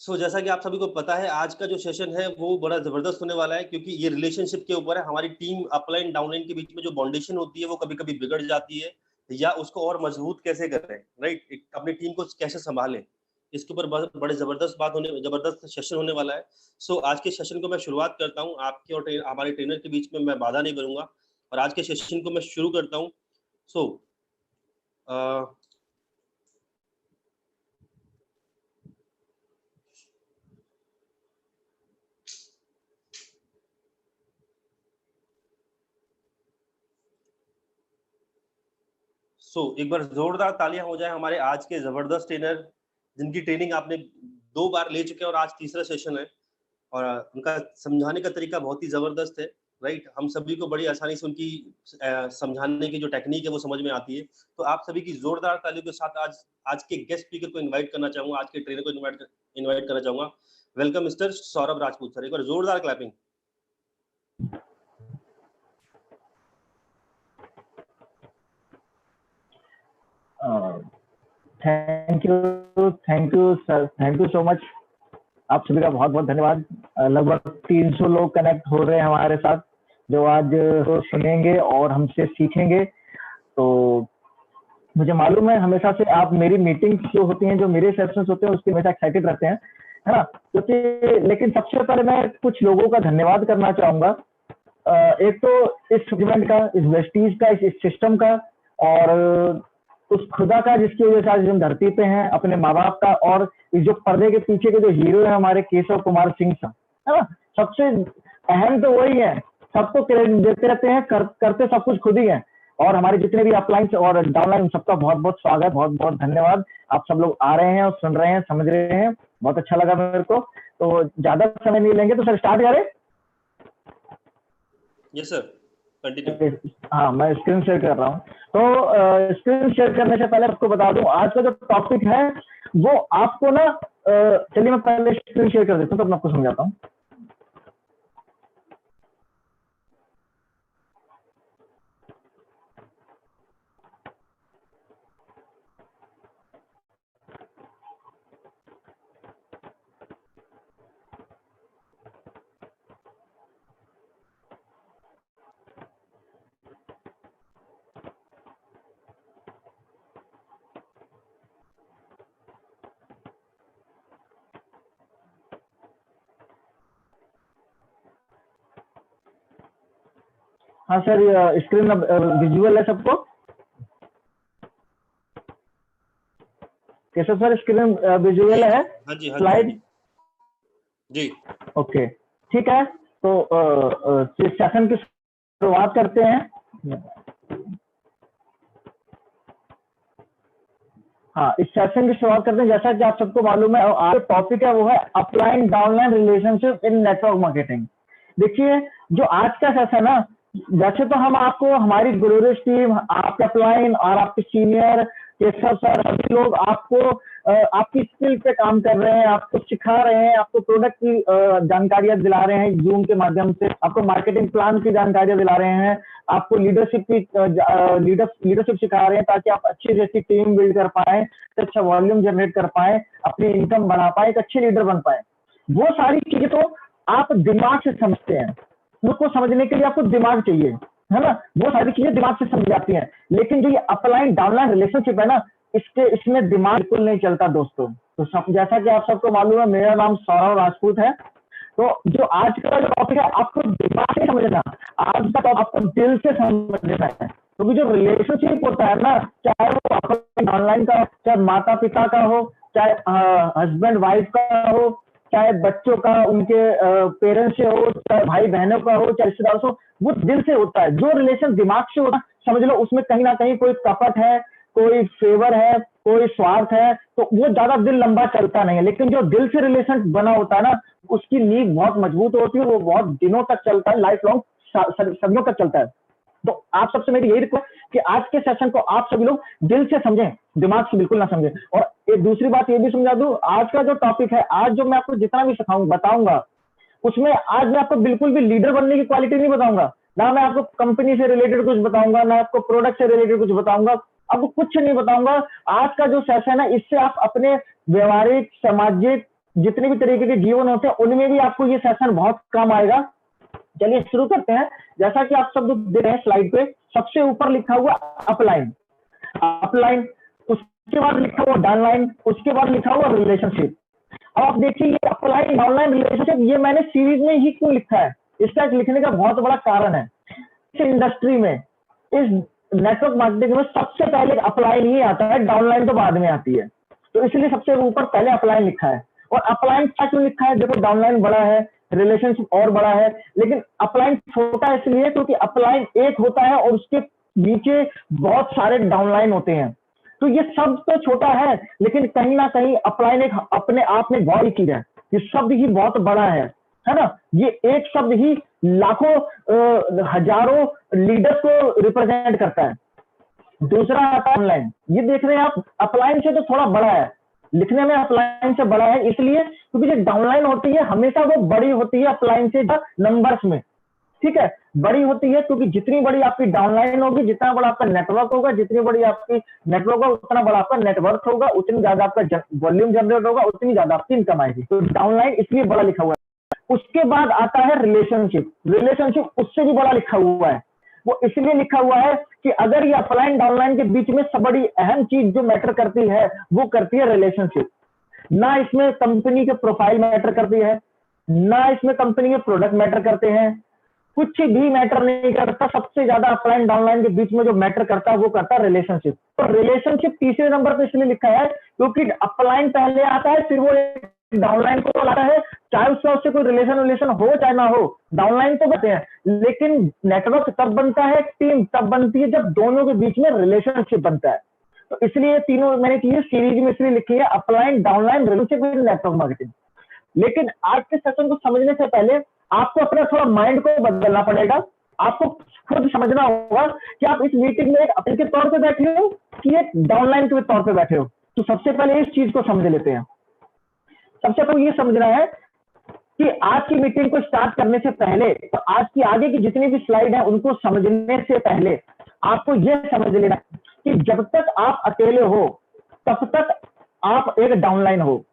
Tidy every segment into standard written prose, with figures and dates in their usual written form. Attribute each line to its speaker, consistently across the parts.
Speaker 1: जैसा कि आप सभी को पता है, आज का जो सेशन है वो बड़ा जबरदस्त होने वाला है, क्योंकि ये रिलेशनशिप के ऊपर है। हमारी टीम अपलाइन डाउनलाइन के बीच में जो बाउंडेशन होती है वो कभी कभी बिगड़ जाती है, या उसको और मजबूत कैसे करें, राइट, अपनी टीम को कैसे संभालें, इसके ऊपर बड़े जबरदस्त सेशन होने वाला है। आज के सेशन को मैं शुरुआत करता हूँ। आपके और हमारे ट्रेनर के बीच में मैं बाधा नहीं करूंगा, और आज के सेशन को मैं शुरू करता हूँ। एक बार जोरदार तालियां हो जाए हमारे आज के जबरदस्त ट्रेनर, जिनकी ट्रेनिंग आपने 2 बार ले चुके हैं और आज तीसरा सेशन है, और उनका समझाने का तरीका बहुत ही जबरदस्त है, राइट। हम सभी को बड़ी आसानी से उनकी समझाने की जो टेक्निक है वो समझ में आती है। तो आप सभी की जोरदार तालियों के साथ आज के गेस्ट स्पीकर को इनवाइट करना चाहूंगा, आज के ट्रेनर को इनवाइट करना चाहूंगा। Welcome mister Saurabh Rajput sir, एक बार जोरदार clapping.
Speaker 2: Thank you sir, thank you so much. आप सभी का बहुत बहुत धन्यवाद। लगभग 300 लोग कनेक्ट हो रहे हैं हमारे साथ, जो आज सुनेंगे और हमसे सीखेंगे। तो मुझे मालूम है हमेशा से आप मेरी मीटिंग्स जो होती हैं, जो मेरे सेशंस होते हैं, उसके हमेशा एक्साइटेड रहते हैं, है ना। क्योंकि लेकिन सबसे पहले मैं कुछ लोगों का धन्यवाद करना चाहूंगा। एक तो इस इवेंट का, इस वेस्टीज का, इस सिस्टम का, और उस खुदा का जिसकी वजह से आज हम धरती पे हैं, अपने माँ बाप का, और इस जो पर्दे के पीछे के जो हीरो है हमारे केशव कुमार सिंह साहब, है ना। सबसे अहम तो वही है, सबको क्रेडिट देते रहते हैं, करते सब कुछ खुद ही है। और हमारे जितने भी अपलाइन और डाउनलाइन, सबका बहुत बहुत स्वागत, बहुत बहुत धन्यवाद। आप सब लोग आ रहे हैं और सुन रहे हैं, समझ रहे हैं, बहुत अच्छा लगा मेरे को। तो ज्यादा समय नहीं लेंगे, तो सर स्टार्ट करें।
Speaker 1: Yes sir, continue.
Speaker 2: हाँ, मैं स्क्रीन शेयर कर रहा हूँ। तो स्क्रीन शेयर करने से पहले आपको बता दूं, आज का जो टॉपिक है वो आपको ना, चलिए मैं पहले स्क्रीन शेयर कर देता हूँ, तो मैं आपको समझाता हूँ। हाँ सर, स्क्रीन विजुअल है सबको? कैसे सर, स्क्रीन विजुअल है?
Speaker 1: हाँ जी,
Speaker 2: स्लाइड
Speaker 1: जी।
Speaker 2: ओके, ठीक है। तो इस सेशन की शुरुआत करते हैं। हाँ, इस सेशन की शुरुआत करते हैं। जैसा कि आप सबको मालूम है, आज टॉपिक है वो है upline downline relationship in network marketing. देखिए, जो आज का सेशन है ना, वैसे तो हम आपको, हमारी ग्लोरियस टीम, आपके अपलाइन और आपके सीनियर केशव सर, सभी लोग आपको आपकी स्किल पे काम कर रहे हैं, आपको सिखा रहे हैं, आपको प्रोडक्ट की जानकारियां दिला रहे हैं जूम के माध्यम से, आपको मार्केटिंग प्लान की जानकारियां दिला रहे हैं, आपको लीडरशिप की लीडरशिप सिखा रहे हैं, ताकि आप अच्छी जैसी टीम बिल्ड कर पाए, अच्छा वॉल्यूम जनरेट कर पाए, अपनी इनकम बढ़ा पाए, एक अच्छे लीडर बन पाए। वो सारी चीजें तो आप दिमाग से समझते हैं, उसको समझने के लिए आपको दिमाग चाहिए, है ना। वो सारी चीजें दिमाग से समझ जाती हैं। लेकिन जो ये अपलाइन डाउनलाइन रिलेशनशिप है ना, इसमें दिमाग बिल्कुल नहीं चलता दोस्तों। तो सब, जैसा कि आप सबको मालूम है, मेरा नाम सौरभ राजपूत है। तो जो आज का जो टॉपिक है, आपको दिमाग से समझना, आज का टॉपिक आपको दिल से समझना है। क्योंकि जो रिलेशनशिप होता है ना, चाहे वो अपलाइन ऑनलाइन का हो, चाहे माता पिता का हो, चाहे हस्बैंड वाइफ का हो, चाहे बच्चों का उनके पेरेंट्स से हो, चाहे भाई बहनों का हो, चाहे रिश्तेदारों से हो, वो दिल से होता है। जो रिलेशन दिमाग से होता है, समझ लो उसमें कहीं ना कहीं कोई कपट है, कोई फेवर है, कोई स्वार्थ है, तो वो ज्यादा दिल लंबा चलता नहीं है। लेकिन जो दिल से रिलेशन बना होता है ना, उसकी नींव बहुत मजबूत होती है, वो बहुत दिनों तक चलता है, लाइफ लॉन्ग, सदियों तक चलता है। तो आप सबसे मेरी यही रिक्वेस्ट कि आज के सेशन को आप सभी लोग दिल से समझें, दिमाग से बिल्कुल ना समझें। और एक दूसरी बात ये भी समझा दूं, आज का जो टॉपिक है, आज जो मैं आपको जितना भी सिखाऊंगा, बताऊंगा, उसमें आज मैं आपको बिल्कुल भी लीडर बनने की क्वालिटी नहीं बताऊंगा, ना मैं आपको कंपनी से रिलेटेड कुछ बताऊंगा, ना आपको प्रोडक्ट से रिलेटेड कुछ बताऊंगा, आपको कुछ नहीं बताऊंगा। आज का जो सेशन है, इससे आप अपने व्यवहारिक, सामाजिक जितने भी तरीके के जीवन होते हैं उनमें भी आपको ये सेशन बहुत काम आएगा। चलिए शुरू करते हैं। जैसा कि आप सब देख रहे हैं स्लाइड पे, सबसे ऊपर लिखा हुआ अपलाइन, अपलाइन, उसके बाद लिखा हुआ डाउनलाइन, उसके बाद लिखा हुआ रिलेशनशिप। अब आप देखिए ये अपलाइन डाउनलाइन रिलेशनशिप, ये मैंने सीरीज में ही क्यों लिखा है, इसका लिखने का बहुत बड़ा कारण है। इस इंडस्ट्री में, इस नेटवर्क मार्केटिंग में सबसे पहले अपलाइन ही आता है, डाउनलाइन तो बाद में आती है। तो इसलिए सबसे ऊपर पहले अपलाइन लिखा है। और अपलाइन क्या क्यों लिखा है, देखो डाउनलाइन बड़ा है, रिलेशनशिप और बड़ा है, लेकिन अपलाइन छोटा इसलिए क्योंकि अपलाइन एक होता है और उसके नीचे बहुत सारे डाउनलाइन होते हैं। तो ये शब्द तो छोटा है, लेकिन कहीं ना कहीं अपलाइन एक अपने आप में बड़ी चीज है। ये शब्द ही बहुत बड़ा है ना। ये एक शब्द ही लाखों हजारों लीडर्स को रिप्रेजेंट करता है। दूसरा आता है ऑनलाइन, ये देख रहे हैं आप, अपलाइन से तो थोड़ा बड़ा है, लिखने में अपलाइन से बड़ा है इसलिए क्योंकि जो डाउनलाइन होती है हमेशा वो बड़ी होती है अपलाइन से नंबर्स में, ठीक है, बड़ी होती है क्योंकि जितनी बड़ी आपकी डाउनलाइन होगी, जितना बड़ा आपका नेटवर्क होगा, जितनी बड़ी आपकी नेटवर्क होगा उतना बड़ा आपका नेटवर्क होगा, उतनी ज्यादा आपका वॉल्यूम जनरेट होगा, उतनी ज्यादा आपकी इनकम आएगी। तो डाउनलाइन इसलिए बड़ा लिखा हुआ है। उसके बाद आता है रिलेशनशिप, रिलेशनशिप उससे भी बड़ा लिखा हुआ है। वो इसलिए लिखा हुआ है कि अगर ये अपलाइन डाउनलाइन के बीच में सब बड़ी अहम चीज जो मैटर करती है वो करती है रिलेशनशिप। ना इसमें कंपनी के प्रोफाइल मैटर करती है, ना इसमें कंपनी के प्रोडक्ट मैटर करते हैं, कुछ भी मैटर नहीं करता। सबसे ज्यादा अपलाइन डाउनलाइन के बीच में जो मैटर करता है वो करता है रिलेशनशिप। तो रिलेशनशिप तीसरे नंबर पे इसलिए लिखा है क्योंकि अपलाइन पहले आता है, फिर वो डाउनलाइन को लाता है, चाहे उससे कोई रिलेशन हो चाहे ना हो, डाउनलाइन तो बनते हैं, लेकिन नेटवर्क तब बनता है, टीम तब बनती है जब दोनों के बीच में रिलेशनशिप बनता है। तो इसलिए तीनों मैंने चीजें सीरीज में इसलिए लिखी है, upline downline relationship in network marketing. लेकिन आज के सेशन को समझने से पहले आपको अपना थोड़ा माइंड को बदलना पड़ेगा। आपको खुद समझना होगा कि आप इस मीटिंग में एक अपने के तौर पे बैठे हो कि एक डाउनलाइन के तौर पे बैठे हो। तो सबसे पहले इस चीज को समझ लेते हैं। सबसे पहले ये समझना है कि आज की मीटिंग को स्टार्ट करने से पहले, तो आज की आगे की जितनी भी स्लाइड है उनको समझने से पहले आपको यह समझ लेना कि जब तक आप अकेले हो तब तक आप एक डाउनलाइन हो,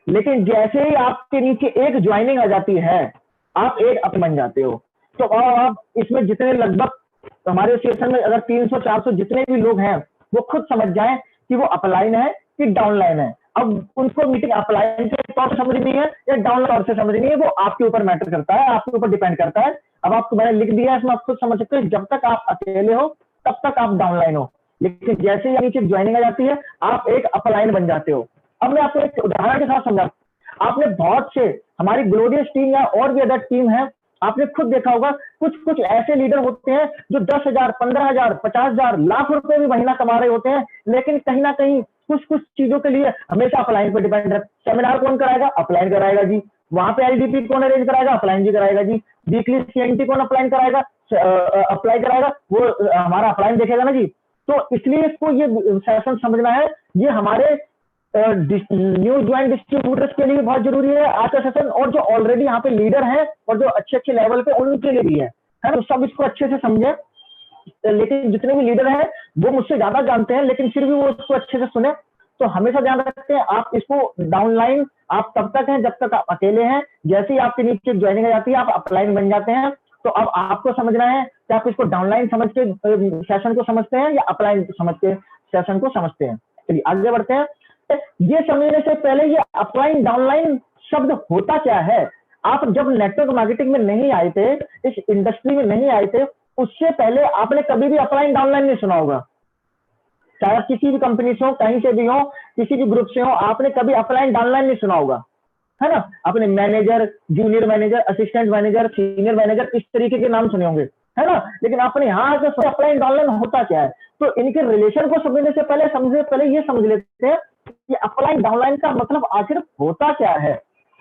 Speaker 2: लेकिन जैसे ही आपके नीचे एक ज्वाइनिंग आ जाती है आप एक अप बन जाते हो। तो आप इसमें जितने लगभग हमारे सेशन में अगर 300-400 जितने भी लोग हैं वो खुद समझ जाएं कि वो अपलाइन है कि डाउनलाइन है। अब उनको मीटिंग अपलाइन के तौर पर समझनी है या डाउनलाइन तौर से समझनी है, वो आपके ऊपर मैटर करता है, आपके ऊपर डिपेंड करता है। अब आपको मैंने लिख दिया है, इसमें आप खुद समझ सकते हो, जब तक आप अकेले हो तब तक आप डाउनलाइन हो, लेकिन जैसे ही नीचे ज्वाइनिंग आ जाती है आप एक अपलाइन बन जाते हो। अब मैं आपको एक उदाहरण के साथ समझा। आपने बहुत से हमारी ग्लोरियस टीम या और भी अदर टीम है, आपने खुद देखा होगा कुछ कुछ ऐसे लीडर होते हैं जो 10,000, 15,000, 50,000, लाख रुपए भी महीना कमा रहे होते हैं, लेकिन कहीं ना कहीं कुछ कुछ चीजों के लिए हमेशा अपलाइन पर डिपेंड है। सेमिनार कौन कराएगा? अपलाइन कराएगा जी। वहां पे एलडीपी कौन अरेंज कराएगा? अपलाइन जी कराएगा जी। वीकली सीएनटी कौन अपलाइन कराएगा? अप्लाई कराएगा, वो हमारा अपलाइन देखेगा ना जी। तो इसलिए इसको ये सेशन समझना है, ये हमारे न्यू ज्वाइन डिस्ट्रीब्यूटर्स के लिए बहुत जरूरी है आज का सेशन, और जो ऑलरेडी यहाँ पे लीडर हैं और जो अच्छे अच्छे लेवल पे उनके लिए भी है ना। तो सब इसको अच्छे से समझे। लेकिन जितने भी लीडर हैं वो मुझसे ज्यादा जानते हैं, लेकिन फिर भी वो इसको अच्छे से सुने। तो हमेशा ध्यान रखते हैं आप इसको, डाउनलाइन आप तब तक हैं जब तक आप अकेले हैं, जैसे ही आपके नीचे ज्वाइनिंग आ जाती है आप अपलाइन बन जाते हैं। तो अब आपको समझना है कि आप इसको डाउनलाइन समझ के सेशन को समझते हैं या अपलाइन समझ के सेशन को समझते हैं। चलिए आगे बढ़ते हैं। ये समझने से पहले ये अपलाइन डाउनलाइन शब्द होता क्या है। आप जब नेटवर्क मार्केटिंग में नहीं आए थे, इस इंडस्ट्री में नहीं आए थे, उससे पहले आपने कभी भी अपलाइन डाउनलाइन नहीं सुना होगा। चाहे किसी भी कंपनी से हो, कहीं से भी हो, किसी भी ग्रुप से हो, आपने कभी अपलाइन डाउनलाइन नहीं सुना होगा, है ना। अपने manager, junior manager, assistant manager, senior manager, इस तरीके के नाम सुने होंगे, है ना। लेकिन आपने यहाँ से अपलाइन डाउनलाइन होता क्या है। तो इनके रिलेशन को समझने से पहले ये समझ लेते हैं कि अपलाइन डाउनलाइन का मतलब आखिर होता क्या है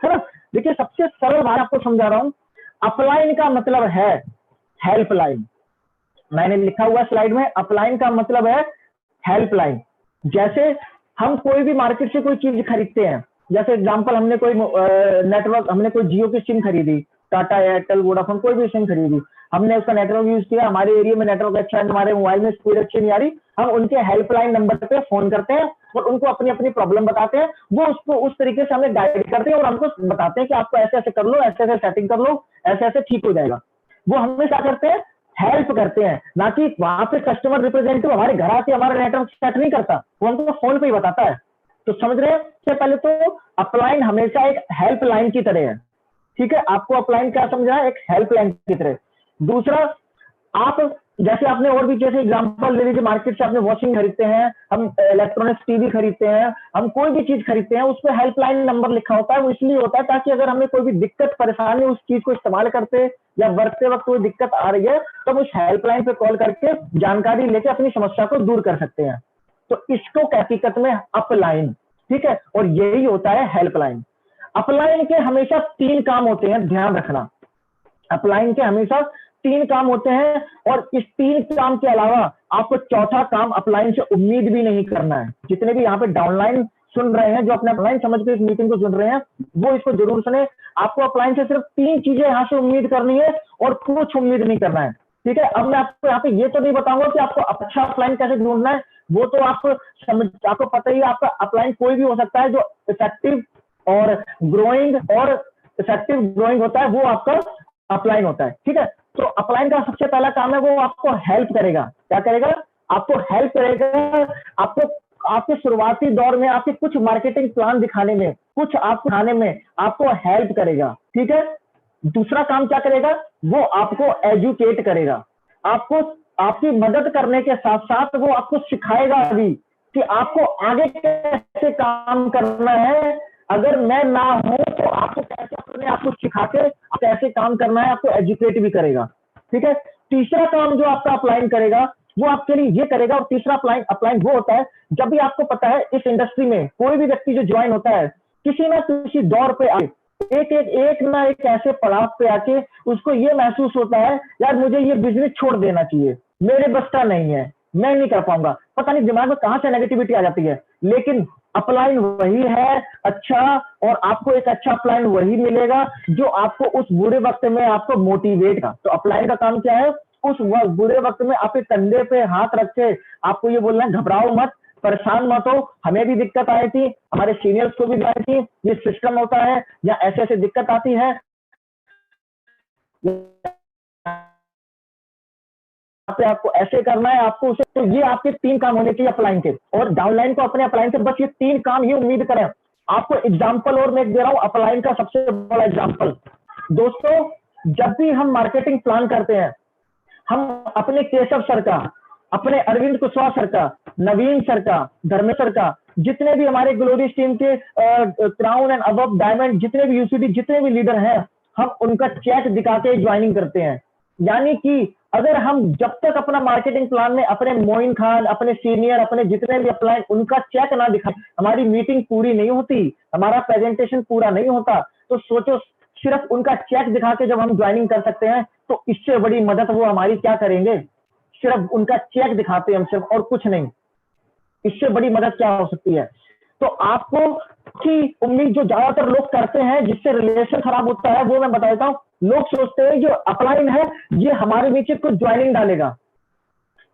Speaker 2: ना। देखिए सबसे सरल बात आपको समझा रहा हूं। अपलाइन का मतलब है हेल्पलाइन। मैंने लिखा हुआ स्लाइड में, अपलाइन का मतलब है हेल्पलाइन। जैसे हम कोई भी मार्केट से कोई चीज खरीदते हैं, जैसे एग्जांपल हमने कोई नेटवर्क, हमने कोई जियो की सिम खरीदी, टाटा, एयरटेल, वोडाफोन, कोई भी सिम खरीदी, हमने उसका नेटवर्क यूज किया, हमारे एरिया में नेटवर्क अच्छा है, हमारे मोबाइल में स्पीड अच्छी नहीं आ रही, हम उनके हेल्पलाइन नंबर पे फोन करते हैं, और उनको अपनी अपनी प्रॉब्लम बताते हैं, वो उसको उस तरीके से हमें गाइड करते हैं और हमको बताते हैं कि आपको ऐसे ऐसे कर लो, ऐसे ऐसे सेटिंग कर लो, ऐसे ऐसे ठीक हो जाएगा। वो हमें क्या करते हैं, हेल्प करते हैं, ना कि वहां पे कस्टमर रिप्रेजेंटेटिव हमारे घर आके हमारा नेटवर्क सेट नहीं करता, वो हमको फोन पे ही बताता है। तो समझ रहे हैं, सबसे पहले तो अपलाइन हमेशा एक हेल्पलाइन की तरह है, ठीक है। आपको अपलाइन क्या समझना है, एक हेल्पलाइन की तरह। दूसरा, आप जैसे आपने और भी जैसे एग्जांपल ले लीजिए, मार्केट से आपने वॉशिंग खरीदते हैं, हम इलेक्ट्रॉनिक्स टीवी खरीदते हैं, हम कोई भी चीज खरीदते हैं, उस पर हेल्पलाइन नंबर लिखा होता है। वो इसलिए होता है ताकि अगर हमें कोई भी दिक्कत परेशानी उस चीज को इस्तेमाल करते या बरतते वक्त कोई दिक्कत आ रही है, तो हम उस हेल्पलाइन पे कॉल करके जानकारी लेके अपनी समस्या को दूर कर सकते हैं। तो इसको हकीकत में अपलाइन, ठीक है, और यही होता है हेल्पलाइन। अपलाइन के हमेशा 3 काम होते हैं, ध्यान रखना। अपलाइन के हमेशा 3 काम होते हैं, और इस 3 काम के अलावा आपको चौथा काम अपलाइन से उम्मीद भी नहीं करना है। जितने भी यहाँ पे डाउनलाइन सुन रहे हैं, जो अपने अपलाइन समझ के इस मीटिंग को सुन रहे हैं, वो इसको जरूर सुने। आपको अपलाइन से सिर्फ 3 चीजें यहाँ से उम्मीद करनी है और कुछ उम्मीद नहीं करना है, ठीक है। अब मैं आपको यहाँ पे ये तो नहीं बताऊंगा कि आपको अच्छा अपलाइन कैसे ढूंढना है, वो तो आपको पता ही है। आपका अपलाइन कोई भी हो सकता है, जो इफेक्टिव और ग्रोइंग होता है, वो आपका अपलाइन होता है, ठीक है। तो अपलाइन का सबसे पहला काम है, वो आपको हेल्प करेगा। क्या करेगा? आपको हेल्प करेगा, आपको आपके शुरुआती दौर में आपके कुछ मार्केटिंग प्लान दिखाने में, कुछ आपको दिखाने में आपको हेल्प करेगा, ठीक है। दूसरा काम क्या करेगा? वो आपको एजुकेट करेगा। आपको आपकी मदद करने के साथ साथ वो आपको सिखाएगा भी कि आपको आगे कैसे काम करना है। अगर मैं ना हूं तो आपको कैसे अपने आपको सिखा के कैसे काम करना है, आपको एजुकेट भी करेगा, ठीक है। तीसरा काम जो आपका अपलाइन करेगा, वो आपके लिए ये करेगा। और तीसरा अपलाइन वो होता है, जब भी आपको पता है इस इंडस्ट्री में कोई भी व्यक्ति जो ज्वाइन होता है, किसी ना किसी दौर पे एक ना एक ऐसे पड़ाव पे आके उसको ये महसूस होता है, यार मुझे ये बिजनेस छोड़ देना चाहिए, मेरे बस का नहीं है, मैं नहीं कर पाऊंगा। पता नहीं दिमाग में कहां से नेगेटिविटी आ जाती है। लेकिन अपलाइन वही है अच्छा, और आपको एक अच्छा अपलाइन वही मिलेगा जो आपको उस बुरे वक्त में आपको मोटिवेट का। तो अपलाइन का काम क्या है? उस बुरे वक्त में आपके कंधे पे हाथ रख के आपको ये बोलना है, घबराओ मत, परेशान मत हो। हमें भी दिक्कत आई थी, हमारे सीनियर्स को भी आई थी, ये सिस्टम होता है, या ऐसे ऐसे दिक्कत आती है, पे आपको ऐसे करना है, आपको उसे। तो ये आपके 3 काम होने चाहिए अपलाइन के। और डाउनलाइन को अपने अपलाइन से बस ये 3 काम ही उम्मीद करें। आपको एग्जांपल और मैं दे रहा हूं, अपलाइन का सबसे बड़ा एग्जांपल। दोस्तों, जब भी हम मार्केटिंग प्लान करते हैं, हम अपने केशव सर का, अपने अरविंद कुशवाहा सर का, नवीन सर का, धर्मेश सर का, जितने भी हमारे ग्लोरी टीम के क्राउन एंड अबव डायमंड, जितने भी यूसीडी, जितने भी लीडर हैं, हम उनका चेक दिखा के ज्वाइनिंग करते हैं। यानी कि अगर हम जब तक अपना मार्केटिंग प्लान में अपने मोइन खान, अपने सीनियर, अपने जितने भी अपलाइन, उनका चेक ना दिखाएं, हमारी मीटिंग पूरी नहीं होती, हमारा प्रेजेंटेशन पूरा नहीं होता। तो सोचो, सिर्फ उनका चेक दिखा के जब हम ज्वाइनिंग कर सकते हैं, तो इससे बड़ी मदद वो हमारी क्या करेंगे? सिर्फ उनका चेक दिखाते हैं हम, सिर्फ, और कुछ नहीं। इससे बड़ी मदद क्या हो सकती है? तो आपको की उम्मीद जो ज्यादातर लोग करते हैं, जिससे रिलेशन खराब होता है, वो मैं बता देता हूँ। लोग सोचते हैं जो अपलाइन है, ये हमारे नीचे कुछ ज्वाइनिंग डालेगा,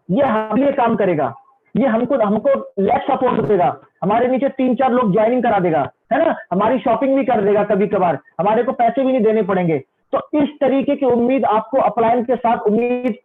Speaker 2: ये हमारे लिए काम करेगा, ये हमको लेस सपोर्ट देगा, हमारे नीचे 3-4 लोग ज्वाइनिंग करा देगा, है ना, हमारी शॉपिंग भी कर देगा, कभी कभार हमारे को पैसे भी नहीं देने पड़ेंगे। तो इस तरीके की उम्मीद आपको अपलाइन के साथ उम्मीद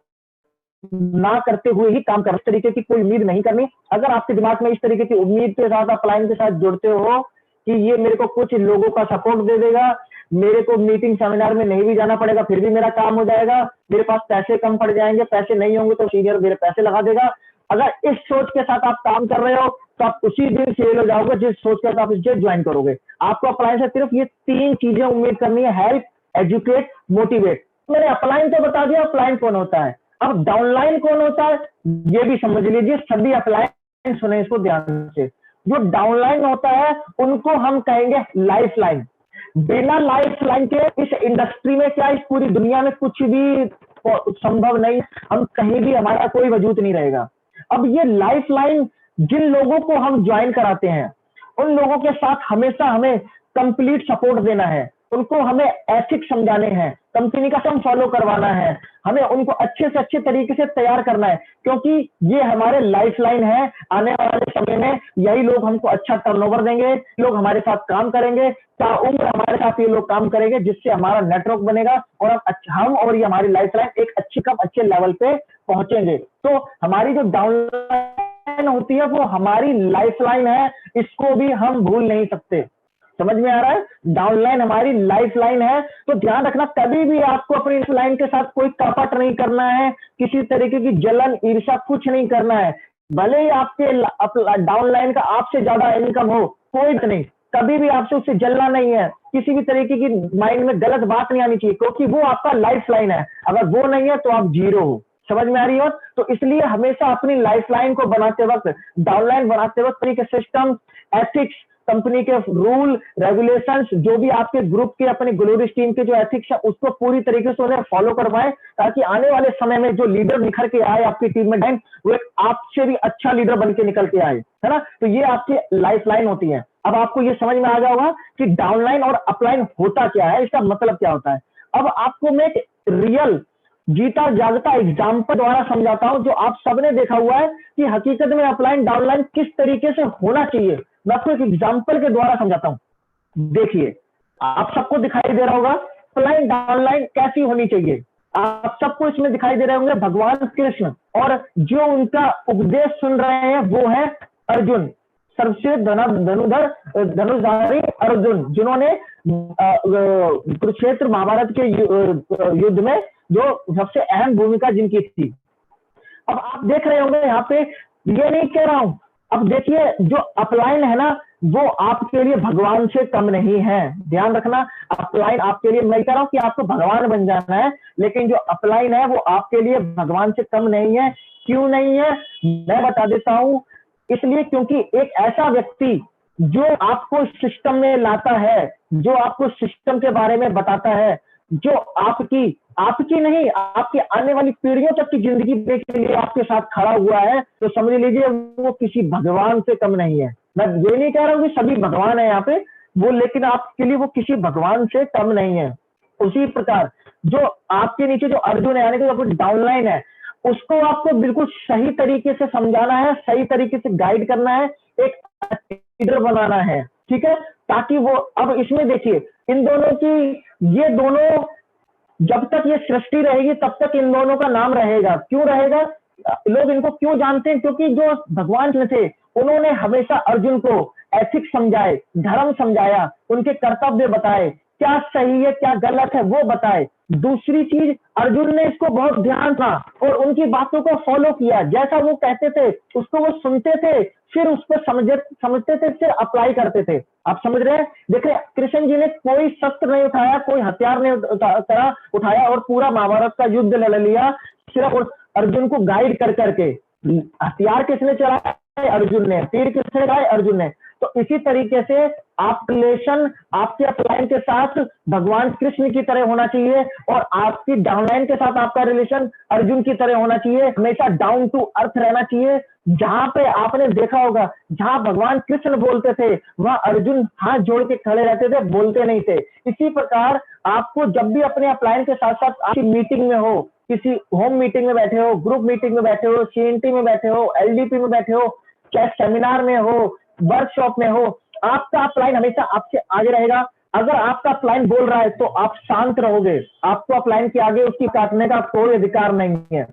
Speaker 2: ना करते हुए ही काम करना। इस तरीके की कोई उम्मीद नहीं करनी। अगर आपके दिमाग में इस तरीके की उम्मीद के साथ अपलाइन के साथ जुड़ते हो कि ये मेरे को कुछ लोगों का सपोर्ट दे देगा, मेरे को मीटिंग सेमिनार में नहीं भी जाना पड़ेगा, फिर भी मेरा काम हो जाएगा, मेरे पास पैसे कम पड़ जाएंगे, पैसे नहीं होंगे तो सीनियर मेरे पैसे लगा देगा, अगर इस सोच के साथ आप काम कर रहे हो, तो आप उसी दिन फेल हो जाओगे जिस सोच के साथ आप इसे ज्वाइन करोगे। आपको अपलाइन से सिर्फ ये 3 चीजें उम्मीद करनी है, हेल्प, एजुकेट, मोटिवेट। मैंने अपलाइन तो बता दिया, अपलाइन कौन होता है। अब डाउनलाइन कौन होता है, ये भी समझ लीजिए। सभी अपलाइन सुने इसको ध्यान से। जो डाउनलाइन होता है, उनको हम कहेंगे लाइफ लाइन। बिना लाइफ लाइन के इस इंडस्ट्री में, क्या इस पूरी दुनिया में कुछ भी संभव नहीं, हम कहीं भी, हमारा कोई वजूद नहीं रहेगा। अब ये लाइफ लाइन जिन लोगों को हम ज्वाइन कराते हैं, उन लोगों के साथ हमेशा हमें कंप्लीट सपोर्ट देना है। उनको हमें एथिक्स समझाने हैं, कंपनी का हम फॉलो करवाना है, हमें उनको अच्छे से अच्छे तरीके से तैयार करना है, क्योंकि ये हमारे लाइफलाइन है। आने वाले समय में यही लोग हमको अच्छा टर्नओवर देंगे, लोग हमारे साथ काम करेंगे, ताउम्र हमारे साथ ये लोग काम करेंगे, जिससे हमारा नेटवर्क बनेगा और हम और ये हमारी लाइफलाइन एक अच्छे लेवल पे पहुंचेंगे। तो हमारी जो डाउनलाइन होती है वो हमारी लाइफलाइन है, इसको भी हम भूल नहीं सकते। समझ में आ रहा है? डाउनलाइन हमारी लाइफलाइन है, तो ध्यान रखना कभी भी आपको अपनी लाइन के साथ कोई कपट नहीं करना है, किसी तरीके की जलन ईर्ष्या कुछ नहीं करना है। भले ही आपके डाउनलाइन का आपसे ज्यादा इनकम हो, कोई नहीं, कभी भी आपसे उससे जलना नहीं है, किसी भी तरीके की माइंड में गलत बात नहीं आनी चाहिए, क्योंकि वो आपका लाइफलाइन है। अगर वो नहीं है तो आप जीरो हो। समझ में आ रही हो? तो इसलिए हमेशा अपनी लाइफलाइन को बनाते वक्त, डाउनलाइन बनाते वक्त तरीके सिस्टम, एथिक्स, कंपनी के रूल रेगुलेशंस, जो भी आपके ग्रुप के अपने ग्लोरिस टीम के जो एथिक्स है उसको पूरी तरीके से उन्हें फॉलो करवाएं, ताकि आने वाले समय में जो लीडर निखर के आए आपकी टीम में वो एक आपसे भी अच्छा लीडर बन के निकल के आए, है ना। तो ये आपकी लाइफलाइन होती है। अब आपको ये समझ में आ गया होगा कि डाउनलाइन और अपलाइन होता क्या है, इसका मतलब क्या होता है। अब आपको मैं एक रियल जीता जागता एग्जाम्पल द्वारा समझाता हूं, जो आप सबने देखा हुआ है कि हकीकत में अपलाइन डाउनलाइन किस तरीके से होना चाहिए। मैं आपको एक एग्जाम्पल के द्वारा समझाता हूं। देखिए, आप सबको दिखाई दे रहा होगा अपलाइन डाउनलाइन कैसी होनी चाहिए। आप सबको इसमें दिखाई दे रहे होंगे भगवान कृष्ण, और जो उनका उपदेश सुन रहे हैं वो है अर्जुन, सर्वश्रेष्ठ धनुर्धारी अर्जुन, जिन्होंने कुरुक्षेत्र महाभारत के युद्ध में जो सबसे अहम भूमिका जिनकी थी। अब आप देख रहे होंगे यहाँ पे, ये नहीं कह रहा हूं, अब देखिए जो अपलाइन है ना वो आपके लिए भगवान से कम नहीं है। ध्यान रखना, अपलाइन आपके लिए, मैं कह रहा हूं कि आपको भगवान बन जाना है, लेकिन जो अपलाइन है वो आपके लिए भगवान से कम नहीं है। क्यों नहीं है, मैं बता देता हूं। इसलिए क्योंकि एक ऐसा व्यक्ति जो आपको सिस्टम में लाता है, जो आपको सिस्टम के बारे में बताता है, जो आपकी नहीं आपकी आने वाली पीढ़ियों तक की जिंदगी के लिए आपके साथ खड़ा हुआ है, तो समझ लीजिए वो किसी भगवान से कम नहीं है। मैं ये नहीं कह रहा हूं कि सभी भगवान है यहाँ पे वो, लेकिन आपके लिए वो किसी भगवान से कम नहीं है। उसी प्रकार जो आपके नीचे जो अर्जुन है, यानी कि जो डाउनलाइन है, उसको आपको बिल्कुल सही तरीके से समझाना है, सही तरीके से गाइड करना है, एक लीडर बनाना है, ठीक है, ताकि वो, अब इसमें देखिए इन दोनों की, ये दोनों जब तक ये सृष्टि रहेगी तब तक इन दोनों का नाम रहेगा। क्यों रहेगा, लोग इनको क्यों जानते हैं, क्योंकि जो भगवान थे उन्होंने हमेशा अर्जुन को एथिक्स समझाए, धर्म समझाया, उनके कर्तव्य बताए, क्या सही है क्या गलत है वो बताए। दूसरी चीज, अर्जुन ने इसको बहुत ध्यान था और उनकी बातों को फॉलो किया, जैसा वो कहते थे उसको वो सुनते थे, फिर उसको समझते थे, फिर अप्लाई करते थे। आप समझ रहे हैं? देखिए कृष्ण जी ने कोई शस्त्र नहीं उठाया, कोई हथियार नहीं उठाया और पूरा महाभारत का युद्ध लड़ लिया सिर्फ अर्जुन को गाइड कर करके। हथियार किसने चलाया? अर्जुन ने। तीर किसने लगाए? अर्जुन ने। तो इसी तरीके से आप रिलेशन आपके अपलाइन के साथ भगवान कृष्ण की तरह होना चाहिए और आपकी डाउनलाइन के साथ आपका रिलेशन अर्जुन की तरह होना चाहिए। हमेशा डाउन टू अर्थ रहना चाहिए। जहां पे आपने देखा होगा, जहां भगवान कृष्ण बोलते थे वहां अर्जुन हाथ जोड़ के खड़े रहते थे, बोलते नहीं थे। इसी प्रकार आपको जब भी अपने अपलाइन के साथ साथ आपकी मीटिंग में हो, किसी होम मीटिंग में बैठे हो, ग्रुप मीटिंग में बैठे हो, सीएनटी में बैठे हो, एलडीपी में बैठे हो, चाहे सेमिनार में हो, वर्कशॉप में हो, आपका अपलाइन हमेशा आपसे आगे रहेगा। अगर आपका अपलाइन बोल रहा है तो आप शांत रहोगे, आपको अपलाइन के आगे उसकी काटने का कोई अधिकार नहीं है।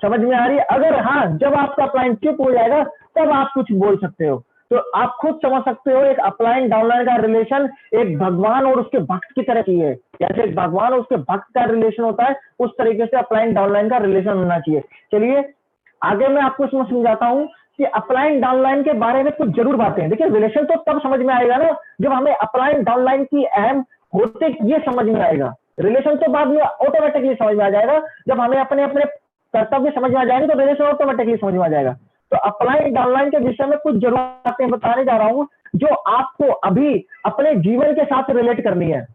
Speaker 2: समझ में आ रही है? अगर हाँ, जब आपका अपलाइन चुप हो जाएगा तब आप कुछ बोल सकते हो। तो आप खुद समझ सकते हो एक अपलाइन डाउनलाइन का रिलेशन एक भगवान और उसके भक्त की तरह की है। जैसे भगवान और उसके भक्त का रिलेशन होता है उस तरीके से अपलाइन डाउनलाइन का रिलेशन होना चाहिए। चलिए आगे मैं आपको इसमें समझाता हूँ कि अपलाइन डाउनलाइन के बारे में कुछ जरूर बातें हैं। देखिए रिलेशन तो तब समझ में आएगा ना जब हमें अपलाइन डाउनलाइन की अहम होते ये समझ में आएगा। रिलेशन तो बाद में ऑटोमेटिकली समझ में आ जाएगा, जब हमें अपने अपने कर्तव्य समझ में आ जाएंगे तो रिलेशन ऑटोमेटिकली समझ में आ जाएगा। तो अपलाइन डाउनलाइन के विषय में कुछ जरूर बातें बताने जा रहा हूँ जो आपको अभी अपने जीवन के साथ रिलेट करनी है।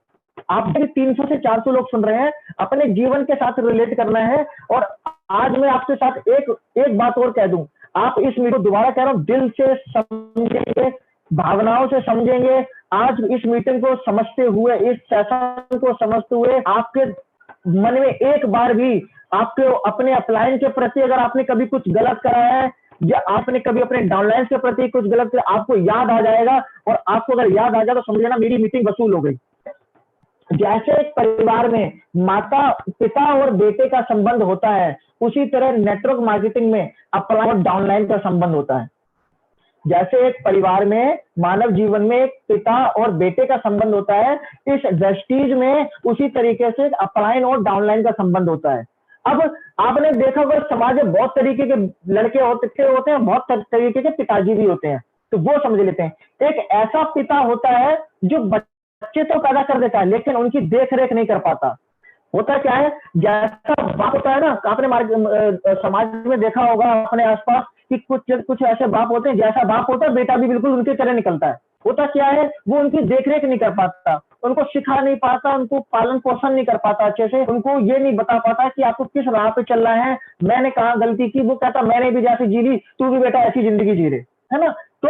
Speaker 2: आप भी 300 से 400 लोग सुन रहे हैं, अपने जीवन के साथ रिलेट करना है। और आज मैं आपके साथ एक बात और कह दूं, आप इस मीडियो दोबारा कह रहा हूं, दिल से समझेंगे, भावनाओं से समझेंगे आज इस मीटिंग को समझते हुए, इस सेशन को समझते हुए, आपके मन में एक बार भी आपके अपने अपलाइन के प्रति अगर आपने कभी कुछ गलत करा है या आपने कभी अपने डाउनलाइन के प्रति कुछ गलत किया, आपको याद आ जाएगा, और आपको अगर याद आ जाए तो समझ लेना मेरी मीटिंग वसूल हो गई। जैसे एक परिवार में माता पिता और बेटे का संबंध होता है, उसी तरह नेटवर्क मार्केटिंग में अपलाइन और डाउनलाइन का संबंध होता है। जैसे एक परिवार में, मानव जीवन में एक पिता और बेटे का संबंध होता है, इस वेस्टीज में उसी तरीके से अपलाइन और डाउनलाइन का संबंध होता है। अब आपने देखा होगा समाज में बहुत तरीके के लड़के होते हैं, बहुत तरीके के पिताजी भी होते हैं, तो वो समझ लेते हैं। एक ऐसा पिता होता है जो बच्चे तो पैदा कर देता है लेकिन उनकी देख रेख नहीं कर पाता। होता क्या है, जैसा बाप होता है ना, आपने समाज में देखा होगा अपने आसपास कि कुछ ऐसे बाप होते हैं, जैसा बाप होता है बेटा भी बिल्कुल उनके तरह निकलता है। होता क्या है, वो उनकी देखरेख नहीं कर पाता, उनको सिखा नहीं पाता, उनको पालन पोषण नहीं कर पाता अच्छे से, उनको ये नहीं बता पाता कि आपको किस राह पे चल रहा है, मैंने कहाँ गलती की। वो कहता मैंने भी जैसे जी ली, तू भी बेटा ऐसी जिंदगी जी रहे, है ना। तो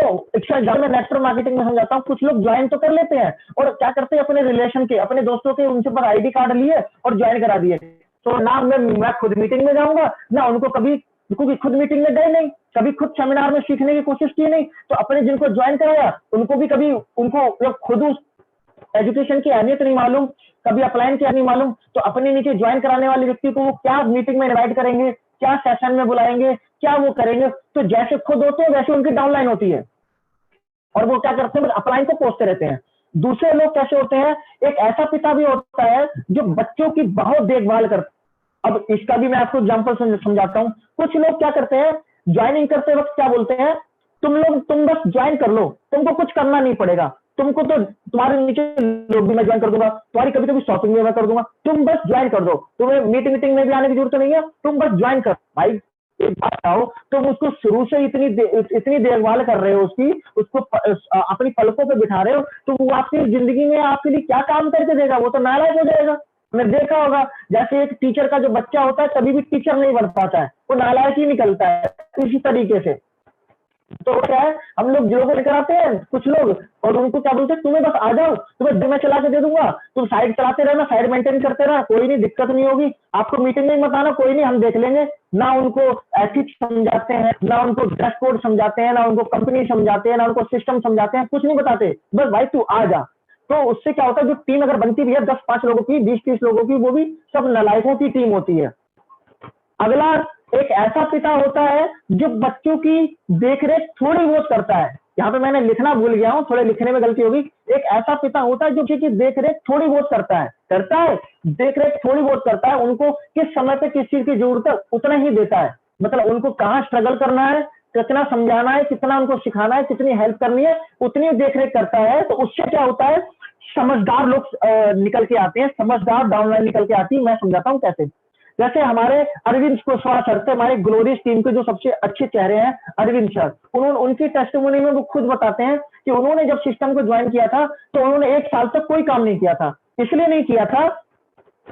Speaker 2: मैं नेटवर्क मार्केटिंग में समझाता हूँ, कुछ लोग ज्वाइन तो कर लेते हैं और क्या करते हैं, अपने रिलेशन के, अपने दोस्तों के उनसे पर आईडी कार्ड लिए और ज्वाइन करा दिए। तो ना मैं खुद मीटिंग में जाऊंगा, ना उनको कभी, क्योंकि खुद मीटिंग में गए नहीं, कभी खुद सेमिनार में सीखने की कोशिश की नहीं, तो अपने जिनको ज्वाइन कराया उनको भी कभी उनको खुद उस एजुकेशन की अहमियत नहीं मालूम, कभी अपलाइन की नहीं मालूम, तो अपने नीचे ज्वाइन कराने वाले व्यक्ति को वो क्या मीटिंग में इनवाइट करेंगे, क्या सेशन में बुलाएंगे, क्या वो करेंगे। तो जैसे खुद होते हैं वैसे उनकी डाउनलाइन होती है, और वो क्या करते हैं, अपलाइन को पोसते रहते हैं। दूसरे लोग कैसे होते हैं, एक ऐसा पिता भी होता है जो बच्चों की बहुत देखभाल करता है। अब इसका भी मैं आपको एग्जांपल समझाता हूँ। कुछ लोग क्या करते हैं, ज्वाइनिंग करते वक्त क्या बोलते हैं, तुम बस ज्वाइन कर लो, तुमको कुछ करना नहीं पड़ेगा, तुमको तो तुम्हारे नीचे लोग भी मैं ज्वाइन कर दूंगा, तुम्हारी कभी कभी शॉपिंग में मैं कर दूंगा, तुम बस ज्वाइन कर दो, तुम्हें मीटिंग में भी आने की जरूरत नहीं है, तुम बस ज्वाइन कर। भाई एक बात आओ, तुम उसको शुरू से इतनी देखभाल कर रहे हो, उसको अपनी पलकों पे बिठा रहे हो, तो वो आपकी जिंदगी में आपके लिए क्या काम करके देगा, वो तो नालायक हो जाएगा। आपने देखा होगा, जैसे एक टीचर का जो बच्चा होता है कभी भी टीचर नहीं बन पाता है, वो नालायक ही निकलता है इसी तरीके से। तो क्या है, हम लोग लोगों को लेकर आते हैं कुछ लोग, और उनको क्या बोलते हैं, तुम्हें बस आ जाओ, तुम्हें दिन में चला के दे दूंगा, तुम साइड चलाते रहना, साइड मेंटेन करते रहना, कोई नहीं, दिक्कत नहीं होगी, आपको मीटिंग में मत आना, कोई नहीं, हम देख लेंगे। ना उनको एथिक्स समझाते हैं, ना उनको ड्रेस कोड समझाते हैं, ना उनको कंपनी समझाते हैं, ना उनको सिस्टम समझाते हैं, कुछ नहीं बताते, बस भाई तू आ जा। तो उससे क्या होता है, जो टीम अगर बनती भी है 10-5 लोगों की, 20-30 लोगों की, वो भी सब नालायकों की टीम होती है। अगला एक ऐसा पिता होता है जो बच्चों की देखरेख थोड़ी बहुत करता है। यहाँ पे मैंने लिखना भूल गया हूँ, थोड़े लिखने में गलती होगी। एक ऐसा पिता होता है जो बच्चे की देखरेख थोड़ी बहुत करता है, देखरेख थोड़ी बहुत करता है, उनको किस समय पे किस चीज की जरूरत है उतना ही देता है। मतलब उनको कहाँ स्ट्रगल करना है, कितना समझाना है, कितना उनको सिखाना है, कितनी हेल्प करनी है, उतनी देखरेख करता है। तो उससे क्या होता है, समझदार लोग निकल के आते हैं, समझदार डाउनलाइन निकल के आती है। मैं समझाता हूँ कैसे। जैसे हमारे अरविंद कुशवाहा सर थे, हमारे ग्लोरियस टीम के जो सबसे अच्छे चेहरे हैं अरविंद सर, उनकी टेस्टिमोनी में वो खुद बताते हैं कि उन्होंने जब सिस्टम को ज्वाइन किया था तो उन्होंने 1 साल तक कोई काम नहीं किया था। इसलिए नहीं किया था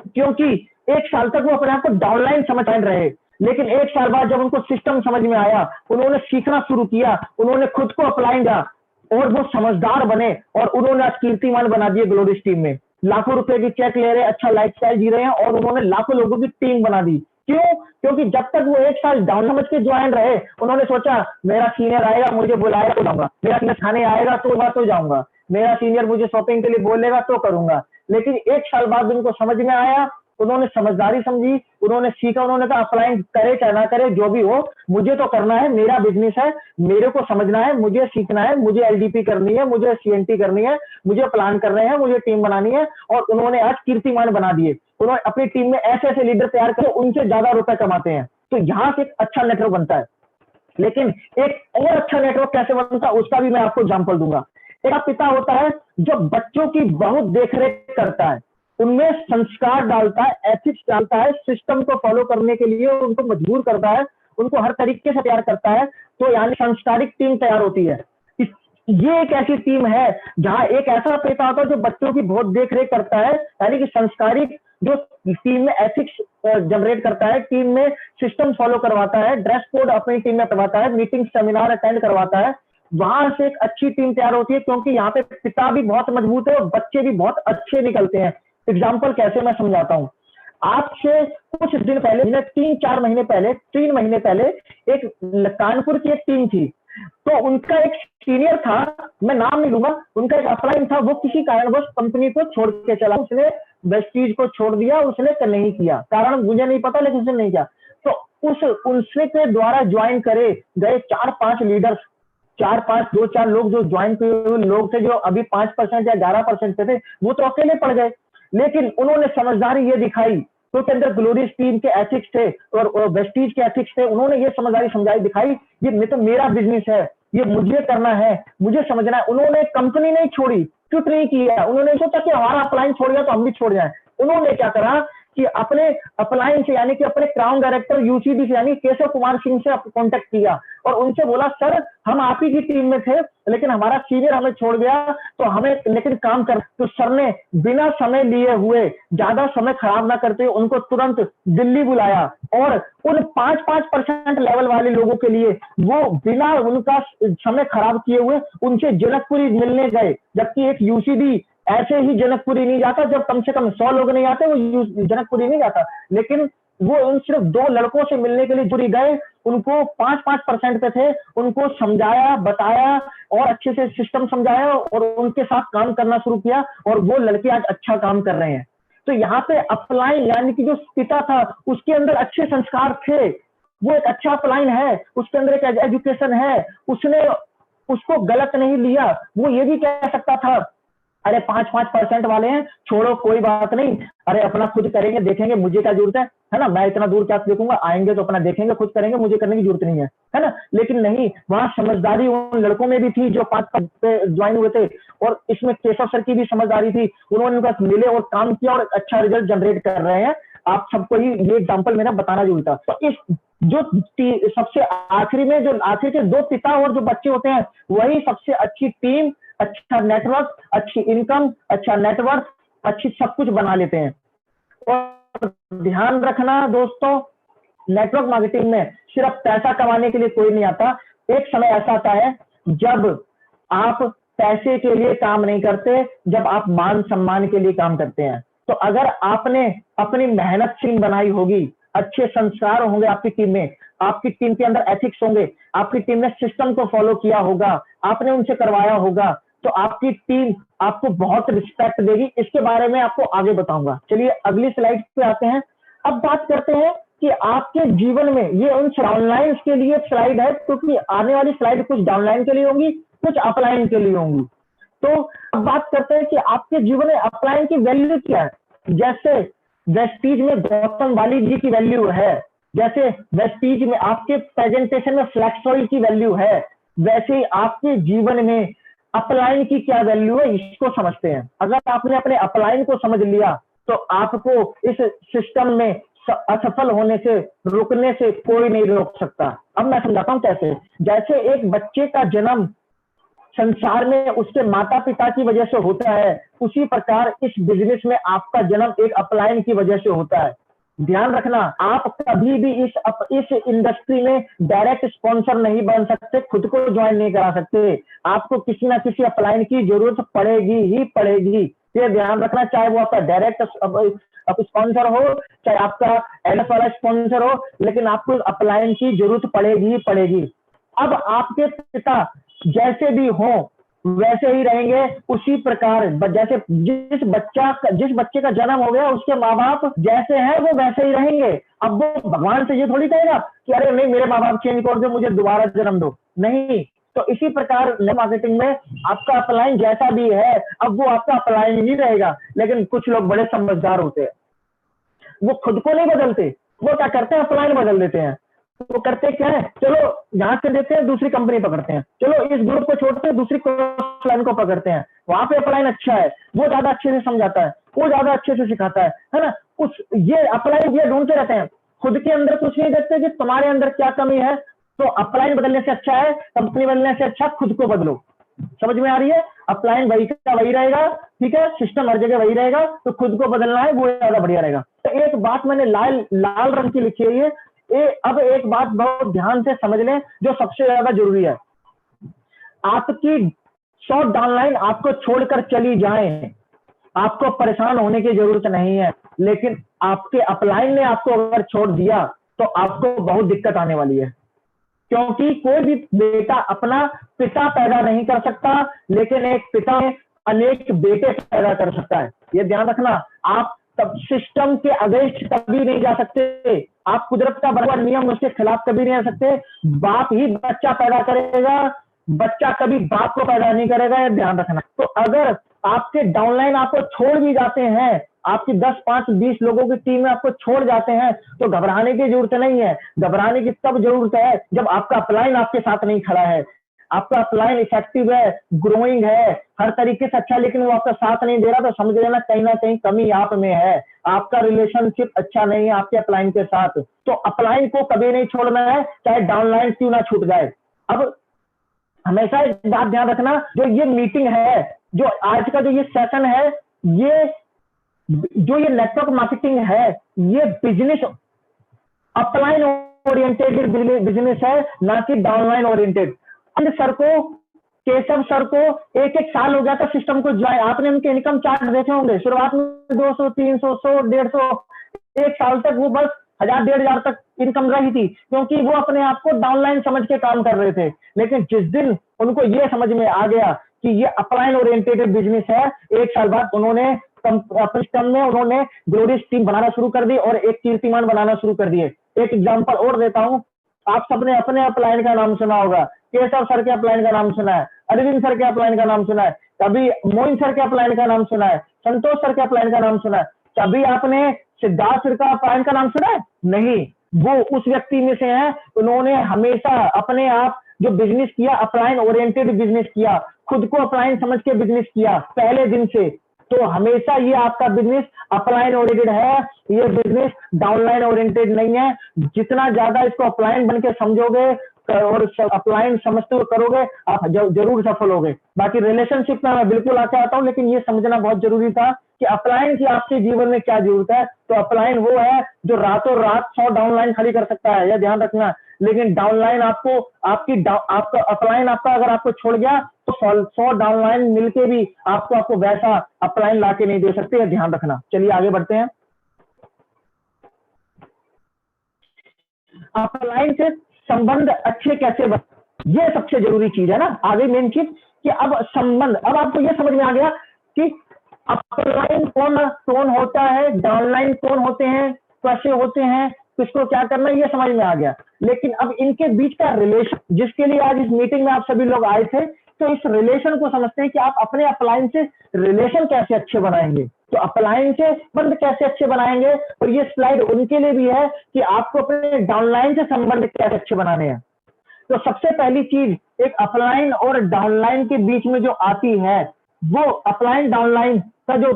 Speaker 2: क्योंकि 1 साल तक वो अपने आप को डाउनलाइन समझ रहे, लेकिन 1 साल बाद जब उनको सिस्टम समझ में आया, उन्होंने सीखना शुरू किया, उन्होंने खुद को अप्लाई किया और वो समझदार बने, और उन्होंने आज कीर्तिमान बना दिए ग्लोरियस टीम में। लाखों रुपए की चेक ले रहे हैं, अच्छा लाइफस्टाइल जी रहे हैं, और उन्होंने लाखों लोगों की टीम बना दी। क्यों? क्योंकि जब तक वो 1 साल डाउन समझ के ज्वाइन रहे, उन्होंने सोचा मेरा सीनियर आएगा, मुझे बुलाएगा तो जाऊंगा, मेरा सीनियर खाने आएगा तो जाऊंगा, मेरा सीनियर मुझे शॉपिंग के लिए बोलेगा तो करूंगा। लेकिन 1 साल बाद उनको समझ में आया, उन्होंने समझदारी समझी, उन्होंने सीखा, उन्होंने कहा अप्लाई करे चाहे ना करे, जो भी हो मुझे तो करना है, मेरा बिजनेस है, मेरे को समझना है, मुझे सीखना है, मुझे एलडीपी करनी है, मुझे सीएनटी करनी है, मुझे प्लान कर रहे हैं, मुझे टीम बनानी है। और उन्होंने आज कीर्तिमान बना दिए। उन्होंने अपनी टीम में ऐसे ऐसे लीडर तैयार करे, उनसे ज्यादा रुपए कमाते हैं। तो यहाँ से एक अच्छा नेटवर्क बनता है। लेकिन एक और अच्छा नेटवर्क कैसे बनता है उसका भी मैं आपको एग्जाम्पल दूंगा। एक पिता होता है जो बच्चों की बहुत देखरेख करता है, उनमें संस्कार डालता है, एथिक्स डालता है, सिस्टम को फॉलो करने के लिए उनको मजबूर करता है, उनको हर तरीके से तैयार करता है। तो यानी संस्कारिक टीम तैयार होती है। ये एक ऐसी टीम है जहां एक ऐसा पिता होता है जो बच्चों की बहुत देखरेख करता है, यानी कि संस्कारिक, जो टीम में एथिक्स जनरेट करता है, टीम में सिस्टम फॉलो करवाता है, ड्रेस कोड अपनी टीम में करवाता है, मीटिंग सेमिनार अटेंड करवाता है, वहां से एक अच्छी टीम तैयार होती है, क्योंकि यहाँ पे पिता भी बहुत मजबूत है और बच्चे भी बहुत अच्छे निकलते हैं। एग्जाम्पल कैसे मैं समझाता हूँ। आपसे कुछ दिन पहले, 3-4 महीने पहले, 3 महीने पहले, एक कानपुर की एक टीम थी। तो उनका एक सीनियर था, मैं नाम नहीं लूंगा, उनका एक अपलाइन था, वो किसी कारणवश कंपनी को छोड़ के चला। उसने वेस्टीज को छोड़ दिया, उसने नहीं किया, कारण मुझे नहीं पता, लेकिन उसने नहीं किया। तो उसने के द्वारा ज्वाइन करे गए 4-5 लीडर्स, 4-5, 2-4 लोग जो ज्वाइन किए लोग थे, जो अभी 5% या 11% पे थे, वो तो अकेले पड़ गए। लेकिन उन्होंने समझदारी ये दिखाई, तो के अंदर ग्लोरियस टीम के एथिक्स थे और वेस्टीज के एथिक्स थे। उन्होंने ये समझदारी समझाई दिखाई, ये तो मेरा बिजनेस है, ये मुझे करना है, मुझे समझना है। उन्होंने कंपनी नहीं छोड़ी, क्विट नहीं किया। उन्होंने सोचा कि हमारा अपलाइन छोड़ गया तो हम भी छोड़ जाए। उन्होंने क्या करा कि अपने अपलाइन से, यानी कि अपने क्राउन डायरेक्टर यूसीडी से, यानी केशव कुमार सिंह से कांटेक्ट किया और उनसे बोला, सर हम आप ही की टीम में थे, लेकिन हमारा सीनियर हमें छोड़ गया, तो हमें लेकिन काम कर। तो सर ने बिना समय लिए हुए, ज्यादा समय खराब ना करते हुए, उनको तुरंत दिल्ली बुलाया और उन 5% लेवल वाले लोगों के लिए वो बिना उनका समय खराब किए हुए उनसे जनकपुरी मिलने गए। जबकि एक यूसीडी ऐसे ही जनकपुरी नहीं जाता, जब कम से कम 100 लोग नहीं आते वो जनकपुरी नहीं जाता। लेकिन वो उन सिर्फ 2 लड़कों से मिलने के लिए जुड़ी गए, उनको 5% पे थे, उनको समझाया, बताया और अच्छे से सिस्टम समझाया और उनके साथ काम करना शुरू किया, और वो लड़के आज अच्छा काम कर रहे हैं। तो यहाँ पे अपलाइन, यानी कि जो पिता था उसके अंदर अच्छे संस्कार थे, वो एक अच्छा अपलाइन है, उसके अंदर एक एजुकेशन है, उसने उसको गलत नहीं लिया। वो ये भी कह सकता था, अरे 5% वाले हैं, छोड़ो कोई बात नहीं, अरे अपना खुद करेंगे, देखेंगे, मुझे क्या जरूरत है ना, मैं इतना दूर क्या देखूंगा, आएंगे तो अपना देखेंगे, खुद करेंगे, मुझे करने की जरूरत नहीं है ना। लेकिन नहीं, वहां समझदारी उन लड़कों में भी थी जो 5 पे ज्वाइन हुए थे, और इसमें केशव सर की भी समझदारी थी। उन्होंने उनका मिले और काम किया और अच्छा रिजल्ट जनरेट कर रहे हैं। आप सबको ही ये एग्जाम्पल मेरा बताना जरूरी था। तो इस जो सबसे आखिरी में, जो आखिर के 2 पिता और जो बच्चे होते हैं, वही सबसे अच्छी टीम, अच्छा नेटवर्क, अच्छी इनकम, अच्छा नेटवर्क, अच्छी सब कुछ बना लेते हैं। और ध्यान रखना दोस्तों, नेटवर्क मार्केटिंग में सिर्फ पैसा कमाने के लिए कोई नहीं आता। एक समय ऐसा आता है जब आप पैसे के लिए काम नहीं करते, जब आप मान सम्मान के लिए काम करते हैं। तो अगर आपने अपनी मेहनत टीम बनाई होगी, अच्छे संस्कार होंगे आपकी टीम में, आपकी टीम के अंदर एथिक्स होंगे, आपकी टीम ने सिस्टम को फॉलो किया होगा, आपने उनसे करवाया होगा, तो आपकी टीम आपको बहुत रिस्पेक्ट देगी। इसके बारे में आपको आगे बताऊंगा। चलिए अगली स्लाइड पे आते हैं। अब बात करते हैं कि आपके जीवन में, ये उन डाउनलाइन के लिए स्लाइड है, क्योंकि आने वाली स्लाइड कुछ डाउनलाइन के लिए होंगी, कुछ अपलाइन के लिए होंगी। तो अब बात करते हैं कि आपके जीवन में अपलाइन की वैल्यू क्या है। जैसे वेस्टीज में गौतम वाली जी की वैल्यू है, जैसे वेस्टीज में आपके प्रेजेंटेशन में फ्लैक्सॉइल की वैल्यू है, वैसे ही आपके जीवन में अपलाइन की क्या वैल्यू है, इसको समझते हैं। अगर आपने अपने अपलाइन को समझ लिया तो आपको इस सिस्टम में असफल होने से, रुकने से कोई नहीं रोक सकता। अब मैं समझाता हूं कैसे। जैसे एक बच्चे का जन्म संसार में उसके माता पिता की वजह से होता है, उसी प्रकार इस बिजनेस में आपका जन्म एक अपलाइन की वजह से होता है। ध्यान रखना, आप कभी भी इस इंडस्ट्री में डायरेक्ट स्पॉन्सर नहीं बन सकते, खुद को ज्वाइन नहीं करा सकते। आपको किसी ना किसी अपलाइन की जरूरत पड़ेगी ही पड़ेगी, ये ध्यान रखना। चाहे वो आपका डायरेक्ट स्पॉन्सर हो, चाहे आपका एलएफ वाला स्पॉन्सर हो, लेकिन आपको अपलाइन की जरूरत पड़ेगी ही पड़ेगी। अब आपके पिता जैसे भी हो वैसे ही रहेंगे, उसी प्रकार जैसे जिस बच्चे का जन्म हो गया, उसके माँ बाप जैसे हैं वो वैसे ही रहेंगे। अब वो भगवान से ये थोड़ी कहेगा कि अरे नहीं मेरे माँ बाप चेंज कर दो, मुझे दोबारा जन्म दो, नहीं। तो इसी प्रकार मार्केटिंग में आपका अपलाइन जैसा भी है, अब वो आपका अपलाइन ही रहेगा। लेकिन कुछ लोग बड़े समझदार होते हैं, वो खुद को नहीं बदलते, वो क्या करते हैं, अपलाइन बदल देते हैं। वो करते क्या है, चलो यहाँ से देते हैं, दूसरी कंपनी पकड़ते हैं, चलो इस ग्रुप को छोड़ते हैं, दूसरी लाइन को पकड़ते हैं, वहां पे अपलाइन अच्छा है, वो ज्यादा अच्छे से समझाता है, वो ज्यादा अच्छे से सिखाता है ना। ये अपलाइन ये ढूंढते रहते हैं, खुद के अंदर कुछ नहीं देखते कि तुम्हारे अंदर क्या कमी है। तो अपलाइन बदलने से अच्छा है, कंपनी बदलने से अच्छा खुद को बदलो। समझ में आ रही है? अपलाइन वही का वही रहेगा, ठीक है, सिस्टम हर जगह वही रहेगा, तो खुद को बदलना है, वो ज्यादा बढ़िया रहेगा। तो एक बात मैंने लाल रंग की लिखी है, ये अब एक बात बहुत ध्यान से समझ लें जो सबसे ज्यादा जरूरी है। आपकी 100 डाउनलाइन आपको छोड़कर चली जाए, आपको परेशान होने की जरूरत नहीं है। लेकिन आपके अपलाइन ने आपको अगर छोड़ दिया तो आपको बहुत दिक्कत आने वाली है, क्योंकि कोई भी बेटा अपना पिता पैदा नहीं कर सकता, लेकिन एक पिता में अनेक बेटे पैदा कर सकता है। ये ध्यान रखना। आप तब सिस्टम के अगेंस्ट कभी नहीं जा सकते, आप कुदरत का बना हुआ नियम उसके खिलाफ कभी नहीं आ सकते। बाप ही बच्चा पैदा करेगा, बच्चा कभी बाप को पैदा नहीं करेगा, ये ध्यान रखना। तो अगर आपके डाउनलाइन आपको छोड़ भी जाते हैं, आपकी 10, 5, 20 लोगों की टीम में आपको छोड़ जाते हैं, तो घबराने की जरूरत नहीं है। घबराने की तब जरूरत है जब आपका अपलाइन आपके साथ नहीं खड़ा है, आपका अपलाइन इफेक्टिव है, ग्रोइंग है, हर तरीके से अच्छा, लेकिन वो आपका साथ नहीं दे रहा, तो समझ लेना कहीं ना कहीं कमी आप में है, आपका रिलेशनशिप अच्छा नहीं है आपके अपलाइन के साथ। तो अपलाइन को कभी नहीं छोड़ना है, चाहे डाउनलाइन क्यों ना छूट जाए। अब हमेशा एक बात ध्यान रखना, जो ये मीटिंग है, जो आज का जो ये सेशन है, ये जो ये नेटवर्क मार्केटिंग है, ये बिजनेस अपलाइन ओरिएंटेड बिजनेस है, ना कि डाउनलाइन ओरिएंटेड। सर को, केशव सर को 1-1 साल हो गया था सिस्टम को ज्वाइन। आपने उनके इनकम चार्ट देखे होंगे, शुरुआत में 200, 300, 100, 150, 1 साल तक वो बस 1000-1500 तक इनकम रही थी, क्योंकि वो अपने आप को डाउनलाइन समझ के काम कर रहे थे। लेकिन जिस दिन उनको ये समझ में आ गया कि ये अपलाइन ओरिएंटेड बिजनेस है, 1 साल बाद उन्होंने सिस्टम में उन्होंने ग्लोरियस टीम बनाना शुरू कर दी और एक कीर्तिमान बनाना शुरू कर दिए। एक एग्जांपल और देता हूं, आप सबने अपने अपलाइन का नाम सुना होगा, केशव सर के अपलाइन का नाम सुना है, अरविंद सर के अपलाइन का नाम सुना है, कभी मोइन सर के अपलाइन का नाम सुना है, संतोष सर के अपलाइन का नाम सुना है, कभी आपने सिद्धार्थ सर का अपलाइन का नाम सुना है? नहीं। वो उस व्यक्ति में से हैं, उन्होंने हमेशा अपने आप जो बिजनेस किया, अपलाइन ओरिएंटेड बिजनेस किया, खुद को अपलाइन समझ के बिजनेस किया पहले दिन से। तो हमेशा ये आपका बिजनेस अपलाइन ओरिएंटेड है, ये बिजनेस डाउनलाइन ओरिएंटेड नहीं है। जितना ज्यादा इसको अपलाइन बन के समझोगे और अपलाइन समझते हुए करोगे, आप जरूर सफल होगे। बाकी रिलेशनशिप में मैं बिल्कुल आके आता हूँ, लेकिन ये समझना बहुत जरूरी था कि अपलाइन की आपके जीवन में क्या जरूरत है। तो अपलाइन वो है जो रातों रात 100 डाउनलाइन खड़ी कर सकता है, यह ध्यान रखना। लेकिन डाउनलाइन आपको आपका अपलाइन आपका अगर आपको छोड़ गया तो 100 डाउनलाइन मिलके भी आपको वैसा अपलाइन लाके नहीं दे सकते, यह ध्यान रखना। चलिए आगे बढ़ते हैं। अपलाइन से संबंध अच्छे कैसे बन, ये सबसे जरूरी चीज है ना। आगे मेन चीज कि अब संबंध, अब आपको ये समझ में आ गया कि अपलाइन कौन होता है, डाउनलाइन कौन होते हैं, कैसे होते हैं, किसको क्या करना है, ये समझ में आ गया। लेकिन अब इनके बीच का रिलेशन, जिसके लिए आज इस मीटिंग में आप सभी लोग आए थे, तो इस रिलेशन को समझते हैं कि आप अपने अपलाइन से रिलेशन कैसे अच्छे बनाएंगे, तो अपलाइन से संबंध कैसे अच्छे बनाएंगे। और ये स्लाइड उनके लिए भी है कि आपको अपने डाउनलाइन से संबंध कैसे अच्छे बनाने हैं। तो सबसे पहली चीज, एक अपलाइन और डाउनलाइन के बीच में जो आती है, वो अपलाइन डाउनलाइन का जो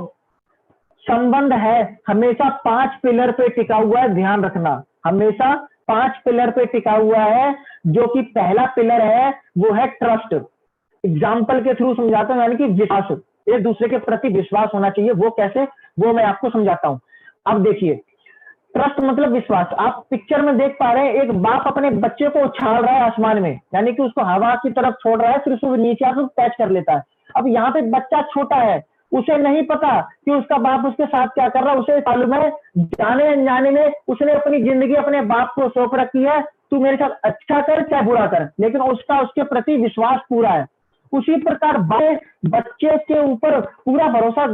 Speaker 2: संबंध है हमेशा 5 पिलर पे टिका हुआ है। ध्यान रखना, हमेशा 5 पिलर पे टिका हुआ है। जो कि पहला पिलर है वो है ट्रस्ट। एग्जाम्पल के थ्रू समझाता हूं, यानी कि विश्वास, एक दूसरे के प्रति विश्वास होना चाहिए। वो कैसे, वो मैं आपको समझाता हूं। अब देखिए, ट्रस्ट मतलब विश्वास। आप पिक्चर में देख पा रहे हैं, एक बाप अपने बच्चे को उछाल रहा है आसमान में, यानी कि उसको हवा की तरफ छोड़ रहा है, फिर उसको नीचे आकर कैच कर लेता है। अब यहाँ पे बच्चा छोटा है, उसे नहीं पता कि उसका बाप उसके साथ क्या कर रहा है। उसे मालूम है, जाने अनजाने में उसने अपनी जिंदगी अपने बाप को सौंप रखी है, तू मेरे साथ अच्छा कर चाहे बुरा कर, लेकिन उसका उसके प्रति विश्वास पूरा है। उसी प्रकार बच्चे के ऊपर पूरा भरोसा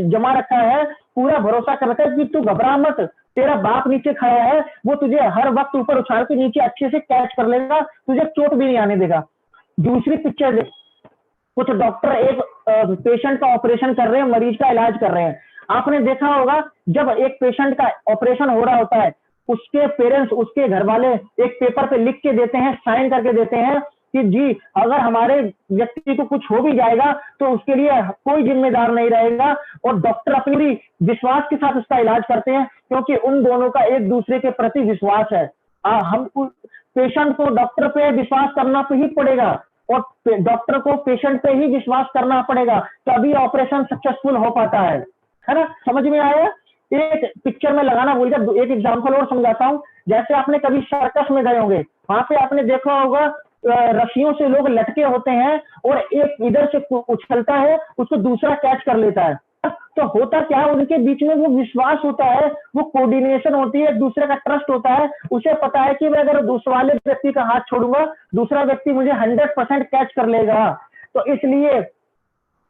Speaker 2: जमा रखा है, पूरा भरोसा कर रखा है कि तू घबरा मत, तेरा बाप नीचे खड़ा है, वो तुझे हर वक्त ऊपर उछाल के नीचे अच्छे से कैच कर लेगा, तुझे चोट भी नहीं आने देगा। दूसरी पिक्चर, कुछ डॉक्टर एक पेशेंट का ऑपरेशन कर रहे हैं, मरीज का इलाज कर रहे हैं। आपने देखा होगा, जब एक पेशेंट का ऑपरेशन हो रहा होता है, उसके पेरेंट्स, उसके घर वाले एक पेपर पे लिख के देते हैं, साइन करके देते हैं कि जी अगर हमारे व्यक्ति को कुछ हो भी जाएगा तो उसके लिए कोई जिम्मेदार नहीं रहेगा। और डॉक्टर अपनी विश्वास के साथ उसका इलाज करते हैं, क्योंकि उन दोनों का एक दूसरे के प्रति विश्वास है। हम पेशेंट को डॉक्टर पे विश्वास करना तो ही पड़ेगा, और डॉक्टर को पेशेंट पे ही विश्वास करना पड़ेगा, तभी ऑपरेशन सक्सेसफुल हो पाता है ना। समझ में आया? एक पिक्चर में लगाना भूल गया, एक एग्जांपल और समझाता हूं। जैसे आपने कभी सर्कस में गए होंगे, वहां पे आपने देखा होगा रस्सियों से लोग लटके होते हैं और एक इधर से उछलता है, उसको दूसरा कैच कर लेता है। तो होता क्या है, उनके बीच में वो विश्वास होता है, वो कोऑर्डिनेशन होती है, दूसरे का ट्रस्ट होता है। उसे पता है कि मैं अगर दूसरे वाले व्यक्ति का हाथ छोड़ूंगा, दूसरा व्यक्ति मुझे 100% कैच कर लेगा। तो इसलिए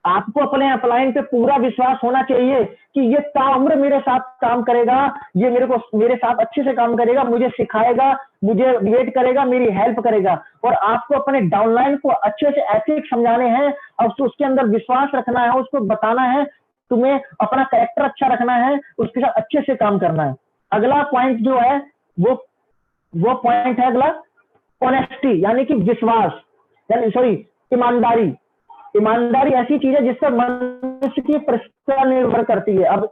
Speaker 2: आपको अपने अपलाइन पे पूरा विश्वास होना चाहिए कि ये ताउम्र मेरे साथ काम करेगा, ये मेरे साथ अच्छे से काम करेगा, मुझे सिखाएगा, मुझे वेट करेगा, मेरी हेल्प करेगा। और आपको अपने डाउनलाइन को अच्छे से एथिक्स समझाने हैं, अब उसके अंदर विश्वास रखना है, उसको बताना है, तुम्हें अपना कैरेक्टर अच्छा रखना है, उसके साथ अच्छे से काम करना है। अगला पॉइंट जो है वो पॉइंट है अगला ऑनेस्टी, यानी कि विश्वास, यानी सॉरी ईमानदारी। ईमानदारी ऐसी चीज है जिस पर मनुष्य की प्रतिष्ठा निर्भर करती है। अब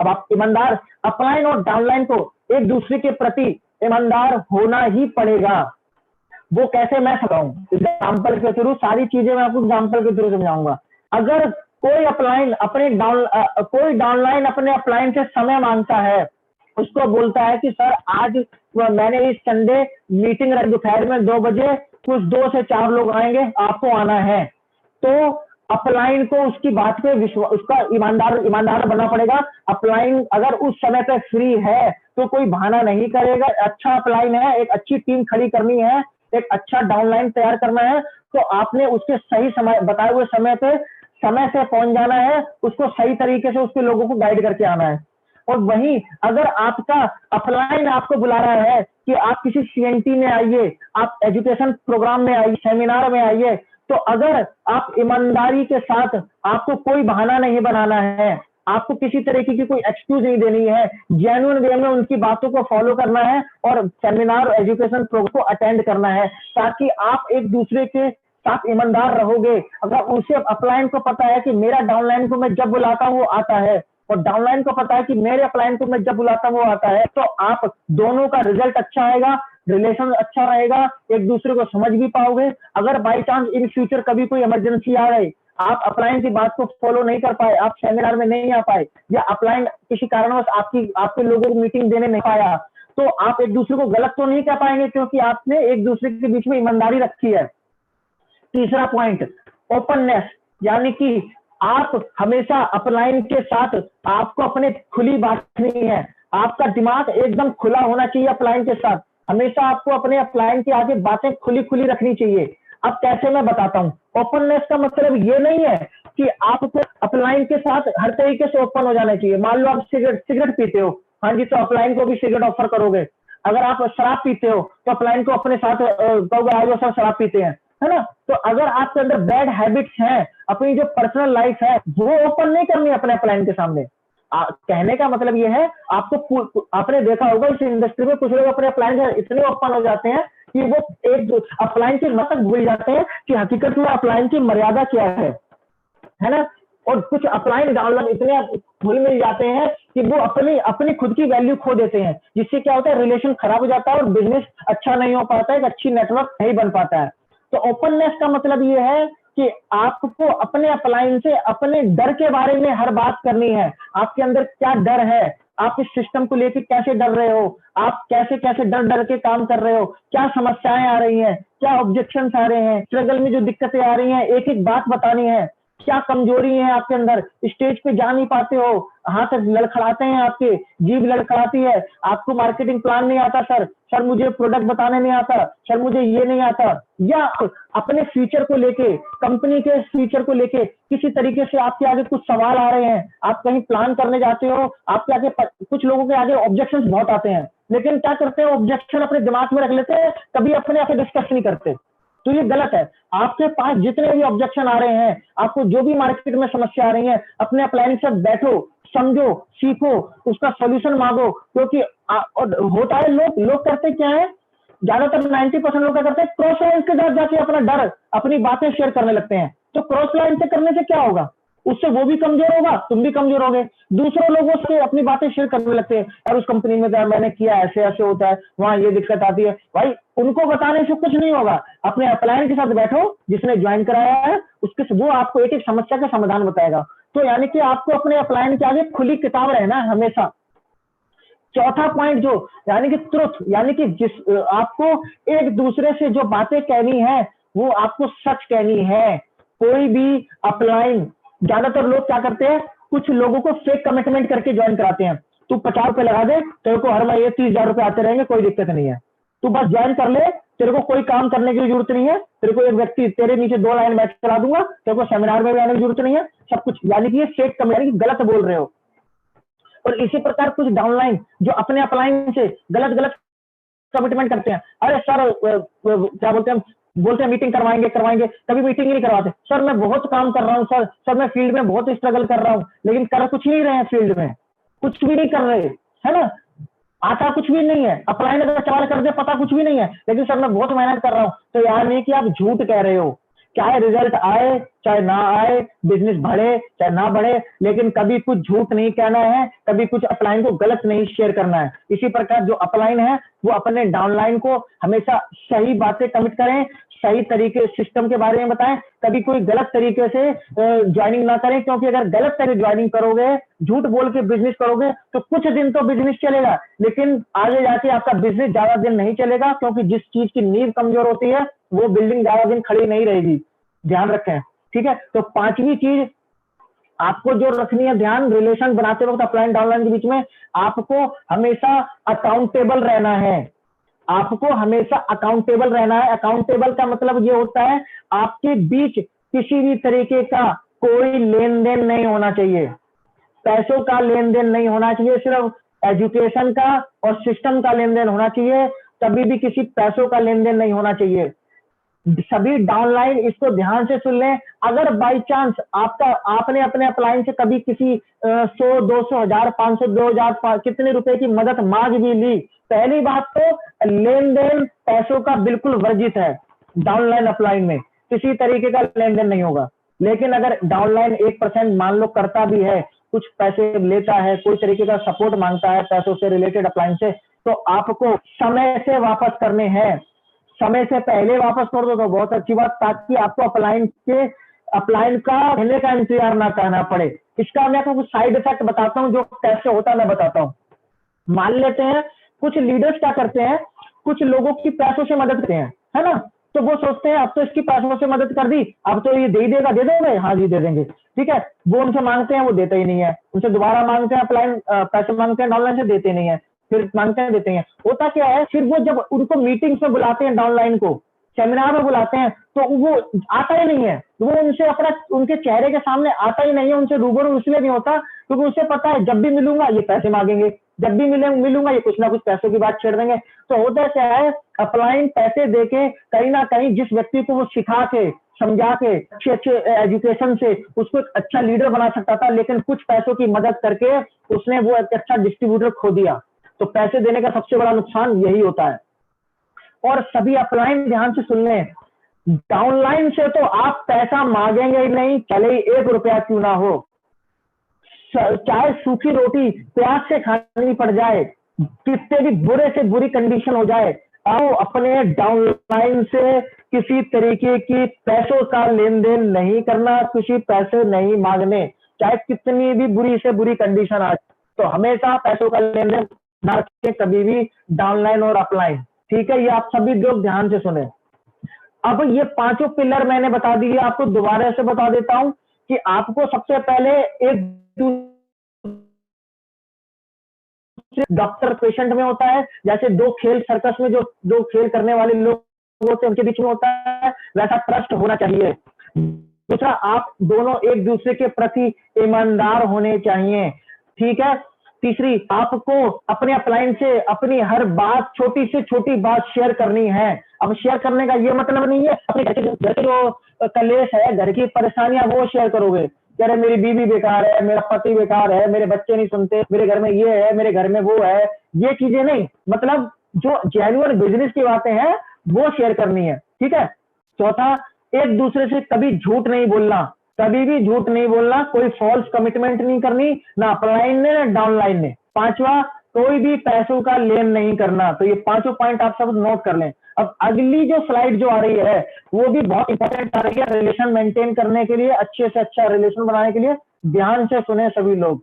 Speaker 2: आप ईमानदार, अपलाइन और डाउनलाइन को एक दूसरे के प्रति ईमानदार होना ही पड़ेगा। वो कैसे मैं समझाऊं एग्जाम्पल के थ्रू, सारी चीजें मैं आपको एग्जाम्पल के थ्रू समझाऊंगा। अगर कोई डाउनलाइन अपने अपलाइन से समय मांगता है, उसको बोलता है कि सर आज मैंने इस संडे मीटिंग रख, दोपहर में 2 बजे कुछ 2 से 4 लोग आएंगे, आपको आना है। तो अपलाइन को उसकी बात पे विश्वास, उसका ईमानदार बनना पड़ेगा। अपलाइन अगर उस समय पे फ्री है तो कोई बहाना नहीं करेगा। अच्छा अपलाइन है, एक अच्छी टीम खड़ी करनी है, एक अच्छा डाउनलाइन तैयार करना है, तो आपने उसके सही समय, बताए हुए समय से पहुंच जाना है, उसको सही तरीके से उसके लोगों को गाइड करके आना है। और वहीं अगर आपका अपलाइन आपको बुला रहा है कि आप किसी सीएनटी में आइए, आप एजुकेशन प्रोग्राम में आइए, सेमिनार में आइए, तो अगर आप ईमानदारी के साथ, आपको कोई बहाना नहीं बनाना है, आपको किसी तरीके की कोई एक्सक्यूज नहीं देनी है, जेन्युइन वे में उनकी बातों को फॉलो करना है और सेमिनार एजुकेशन प्रोग्राम को अटेंड करना है, ताकि आप एक दूसरे के साथ ईमानदार रहोगे। अगर उसे अपलाइन को पता है कि मेरा डाउनलाइन को मैं जब बुलाता हूँ वो आता है, और डाउनलाइन को पता है कि मेरे अपलाइन को मैं जब बुलाता हूँ वो आता है, तो आप दोनों का रिजल्ट अच्छा आएगा, रिलेशन अच्छा रहेगा, एक दूसरे को समझ भी पाओगे। अगर बाई चांस इन फ्यूचर कभी कोई इमरजेंसी आ गई, आप अपलाइन की बात को फॉलो नहीं कर पाए, आप सेमिनार में नहीं आ पाए, या अपलाइन किसी कारणवश आपके लोगों को मीटिंग देने नहीं पाया, तो आप एक दूसरे को गलत तो नहीं कह पाएंगे, क्योंकि आपने एक दूसरे के बीच में ईमानदारी रखी है। तीसरा पॉइंट ओपननेस, यानी कि आप हमेशा अपलाइन के साथ आपको अपने खुली बात करनी है, आपका दिमाग एकदम खुला होना चाहिए अपलाइन के साथ। हमेशा आपको अपने अपलाइन के आगे बातें खुली रखनी चाहिए। अब कैसे मैं बताता हूँ। ओपननेस का मतलब ये नहीं है कि आपको अपलाइन के साथ हर तरीके से ओपन हो जाना चाहिए। मान लो आप सिगरेट पीते हो, हाँ जी, तो अपलाइन को भी सिगरेट ऑफर करोगे। अगर आप शराब पीते हो तो अपलाइन को अपने साथ कहोगे आज वो सब शराब पीते हैं, है ना। तो अगर आपके अंदर बैड हैबिट्स हैं, अपनी जो पर्सनल लाइफ है वो ओपन नहीं करनी अपने अपलाइन के सामने। कहने का मतलब ये है, आपने देखा होगा इस इंडस्ट्री में कुछ लोग अपने अपलाइन से इतने ओपन हो जाते हैं कि वो एक अपलाइन की मतलब भूल जाते हैं कि हकीकत में अपलाइन की मर्यादा क्या है ना। और कुछ अपलाइन डाउनलाइन इतने भूल मिल जाते हैं कि वो अपनी खुद की वैल्यू खो देते हैं, जिससे क्या होता है, रिलेशन खराब हो जाता है और बिजनेस अच्छा नहीं हो पाता है, एक अच्छी नेटवर्क नहीं बन पाता है। तो ओपननेस का मतलब ये है कि आपको अपने अपलाइन से अपने डर के बारे में हर बात करनी है। आपके अंदर क्या डर है, आप इस सिस्टम को लेकर कैसे डर रहे हो, आप कैसे डर के काम कर रहे हो, क्या समस्याएं आ रही हैं, क्या ऑब्जेक्शंस आ रहे हैं, स्ट्रगल में जो दिक्कतें आ रही हैं, एक एक बात बतानी है। क्या कमजोरी है आपके अंदर, स्टेज पे जा नहीं पाते हो, हाथ लड़खड़ाते हैं, आपके जीभ लड़खड़ाती है, आपको मार्केटिंग प्लान नहीं आता, सर मुझे प्रोडक्ट बताने नहीं आता, सर मुझे ये नहीं आता, या अपने फ्यूचर को लेके, कंपनी के फ्यूचर को लेके किसी तरीके से आपके आगे कुछ सवाल आ रहे हैं, आप कहीं प्लान करने जाते हो, आपके आगे कुछ लोगों के आगे ऑब्जेक्शंस बहुत आते हैं, लेकिन क्या करते हैं, ऑब्जेक्शन अपने दिमाग में रख लेते हैं, कभी अपने आप डिस्कस नहीं करते। तो ये गलत है। आपके पास जितने भी ऑब्जेक्शन आ रहे हैं, आपको जो भी मार्केट में समस्या आ रही है, अपने अपलाइन से बैठो, समझो, सीखो, उसका सॉल्यूशन मांगो। क्योंकि होता है, लोग करते क्या है, ज्यादातर 90% लोग क्या करते हैं, क्रॉस लाइन के साथ जाके अपना डर, अपनी बातें शेयर करने लगते हैं। तो क्रॉस लाइन से करने से क्या होगा, उससे वो भी कमजोर होगा, तुम भी कमजोर होगे। दूसरों लोगों से अपनी बातें शेयर करने लगते हैं, यार उस कंपनी में मैंने किया, ऐसे ऐसे होता है, वहां ये दिक्कत आती है। भाई उनको बताने से कुछ नहीं होगा, अपने अपलाइन के साथ बैठो, जिसने ज्वाइन कराया है उसके, वो आपको एक एक समस्या का समाधान बताएगा। तो यानी कि आपको अपने अपलाइन के आगे खुली किताब रहना है हमेशा। चौथा पॉइंट जो यानी कि ट्रुथ, यानी कि जिस आपको एक दूसरे से जो बातें कहनी है वो आपको सच कहनी है। कोई भी अपलाइन, ज्यादातर लोग क्या करते हैं, कुछ लोगों को फेक कमिटमेंट करके ज्वाइन कराते हैं। तू 50 रुपए लगा दे, तेरे को हर महीने 30,000 रुपए आते रहेंगे, कोई दिक्कत नहीं है, तू बस ज्वाइन कर ले, तेरे को कोई काम करने की जरूरत नहीं है, तेरे को एक व्यक्ति तेरे नीचे 2 लाइन मैच करा दूंगा, तेरे को सेमिनार में भी आने की जरूरत नहीं है, सब कुछ, यानी कि ये फेक यानी कि गलत बोल रहे हो। और इसी प्रकार कुछ डाउनलाइन जो अपने अपलाइन से गलत गलत कमिटमेंट करते हैं, अरे सर क्या बोलते हैं मीटिंग करवाएंगे, कभी मीटिंग ही नहीं करवाते। सर मैं बहुत काम कर रहा हूँ सर मैं फील्ड में बहुत स्ट्रगल कर रहा हूँ, लेकिन कर कुछ नहीं रहे हैं, फील्ड में कुछ भी नहीं कर रहे, है ना, आता कुछ भी नहीं है, अपलाइन अगर सवाल कर दे पता कुछ भी नहीं है, लेकिन सर मैं बहुत मेहनत कर रहा हूँ। तो यार नहीं कि आप झूठ कह रहे हो, चाहे रिजल्ट आए चाहे ना आए, बिजनेस बढ़े चाहे ना बढ़े, लेकिन कभी कुछ झूठ नहीं कहना है, कभी कुछ अपलाइन को गलत नहीं शेयर करना है। इसी प्रकार जो अपलाइन है वो अपने डाउनलाइन को हमेशा सही बातें कमिट करें, सही तरीके सिस्टम के बारे में बताएं, कभी कोई गलत तरीके से ज्वाइनिंग ना करें, क्योंकि अगर गलत तरीके ज्वाइनिंग करोगे, झूठ बोल के बिजनेस करोगे तो कुछ दिन तो बिजनेस चलेगा, लेकिन आगे जाके आपका बिजनेस ज्यादा दिन नहीं चलेगा, क्योंकि जिस चीज की नींव कमजोर होती है वो बिल्डिंग ज्यादा दिन खड़ी नहीं रहेगी, ध्यान रखें, ठीक है। तो पांचवी चीज आपको जो रखनी है ध्यान, रिलेशन बनाते वक्त अपलाइन डाउनलाइन के बीच में आपको हमेशा अकाउंटेबल रहना है, आपको हमेशा अकाउंटेबल रहना है। अकाउंटेबल का मतलब ये होता है आपके बीच किसी भी तरीके का कोई लेन देन नहीं होना चाहिए, पैसों का लेन देन नहीं होना चाहिए, सिर्फ एजुकेशन का और सिस्टम का लेन देन होना चाहिए, कभी भी किसी पैसों का लेन देन नहीं होना चाहिए। सभी डाउनलाइन इसको ध्यान से सुन लें, अगर बाई चांस आपने अपने अपलाइन से कभी किसी 100 200 1000 500 2000 कितने रुपए की मदद मांग भी ली, पहली बात तो लेन देन पैसों का बिल्कुल वर्जित है, डाउनलाइन अपलाइन में किसी तरीके का लेन देन नहीं होगा। लेकिन अगर डाउनलाइन 1% मान लो करता भी है, कुछ पैसे लेता है, कोई तरीके का सपोर्ट मांगता है पैसों से रिलेटेड अपलाइन से, तो आपको समय से वापस करने हैं, समय से पहले वापस कर दो तो बहुत अच्छी बात, ताकि आपको अपलाइन का कहने का इंतजार ना करना पड़े। इसका मैं आपको कुछ साइड इफेक्ट बताता हूँ, जो कैसे होता है मैं बताता हूँ। मान लेते हैं कुछ लीडर्स क्या करते हैं, कुछ लोगों की पैसों से मदद करते हैं, है ना, तो वो सोचते हैं अब तो इसकी पैसों से मदद कर दी, अब तो ये दे ही देगा, दे दोगे, हाँ जी दे देंगे, ठीक है। वो उनसे मांगते हैं, वो देते ही नहीं है, उनसे दोबारा मांगते हैं अपलाइन पैसे मांगते हैं डाउनलाइन से, देते नहीं है, फिर मांगते हैं देते हैं। होता क्या है, फिर वो जब उनको मीटिंग्स में बुलाते हैं, डाउनलाइन को सेमिनार में बुलाते हैं, तो वो आता ही नहीं है, वो उनसे अपना उनके चेहरे के सामने आता ही नहीं है, उनसे रूबरू इसलिए नहीं होता क्योंकि उसे पता है जब भी मिलूंगा ये पैसे मांगेंगे, जब भी मिलूंगा ये कुछ ना कुछ पैसों की बात छेड़ देंगे। तो होता क्या है, अपलाइन पैसे देके कहीं ना कहीं जिस व्यक्ति को वो सिखा के समझा के अच्छे एजुकेशन से उसको एक अच्छा लीडर बना सकता था, लेकिन कुछ पैसों की मदद करके उसने वो एक अच्छा डिस्ट्रीब्यूटर खो दिया। तो पैसे देने का सबसे बड़ा नुकसान यही होता है। और सभी अपलाइन ध्यान से सुन लें, डाउनलाइन से तो आप पैसा मांगेंगे ही नहीं, चले ही 1 रुपया क्यों ना हो, चाहे सूखी रोटी प्याज से खानी पड़ जाए, कितने भी बुरे से बुरी कंडीशन हो जाए, आओ अपने डाउनलाइन से किसी तरीके की पैसों का लेन देन नहीं करना, किसी पैसे नहीं मांगने, चाहे कितनी भी बुरी से बुरी कंडीशन आ, तो हमेशा पैसों का लेन देन ना रखें कभी भी, डाउनलाइन और अपलाइन, ठीक है। ये आप सभी लोग ध्यान से सुने। अब ये 5 पिलर मैंने बता दिए, आपको दोबारा से बता देता हूं कि आपको सबसे पहले एक डॉक्टर पेशेंट में होता है, जैसे 2 खेल सर्कस में जो 2 खेल करने वाले लोग होते हैं उनके बीच में होता है, वैसा ट्रस्ट होना चाहिए। दूसरा, आप दोनों एक दूसरे के प्रति ईमानदार होने चाहिए, ठीक है। तीसरी, आपको अपने अपलाइन से अपनी हर बात, छोटी से छोटी बात शेयर करनी है। अब शेयर करने का ये मतलब नहीं है अपने घर के जो कलेश है, घर की परेशानियां वो शेयर करोगे, कह रहे मेरी बीवी बेकार है, मेरा पति बेकार है, मेरे बच्चे नहीं सुनते, मेरे घर में ये है, मेरे घर में वो है, ये चीजें नहीं, मतलब जो जेन्युइन बिजनेस की बातें हैं वो शेयर करनी है, ठीक है। चौथा, एक दूसरे से कभी झूठ नहीं बोलना, कभी भी झूठ नहीं बोलना, कोई फॉल्स कमिटमेंट नहीं करनी, ना अपलाइन ने ना डाउनलाइन ने। 5वां, कोई भी पैसों का लेन नहीं करना। तो ये 5 पॉइंट आप सब नोट कर लें। अब अगली जो स्लाइड जो आ रही है वो भी बहुत इंपॉर्टेंट आ रही है, रिलेशन मेंटेन करने के लिए, अच्छे से अच्छा रिलेशन बनाने के लिए, ध्यान से सुने सभी लोग।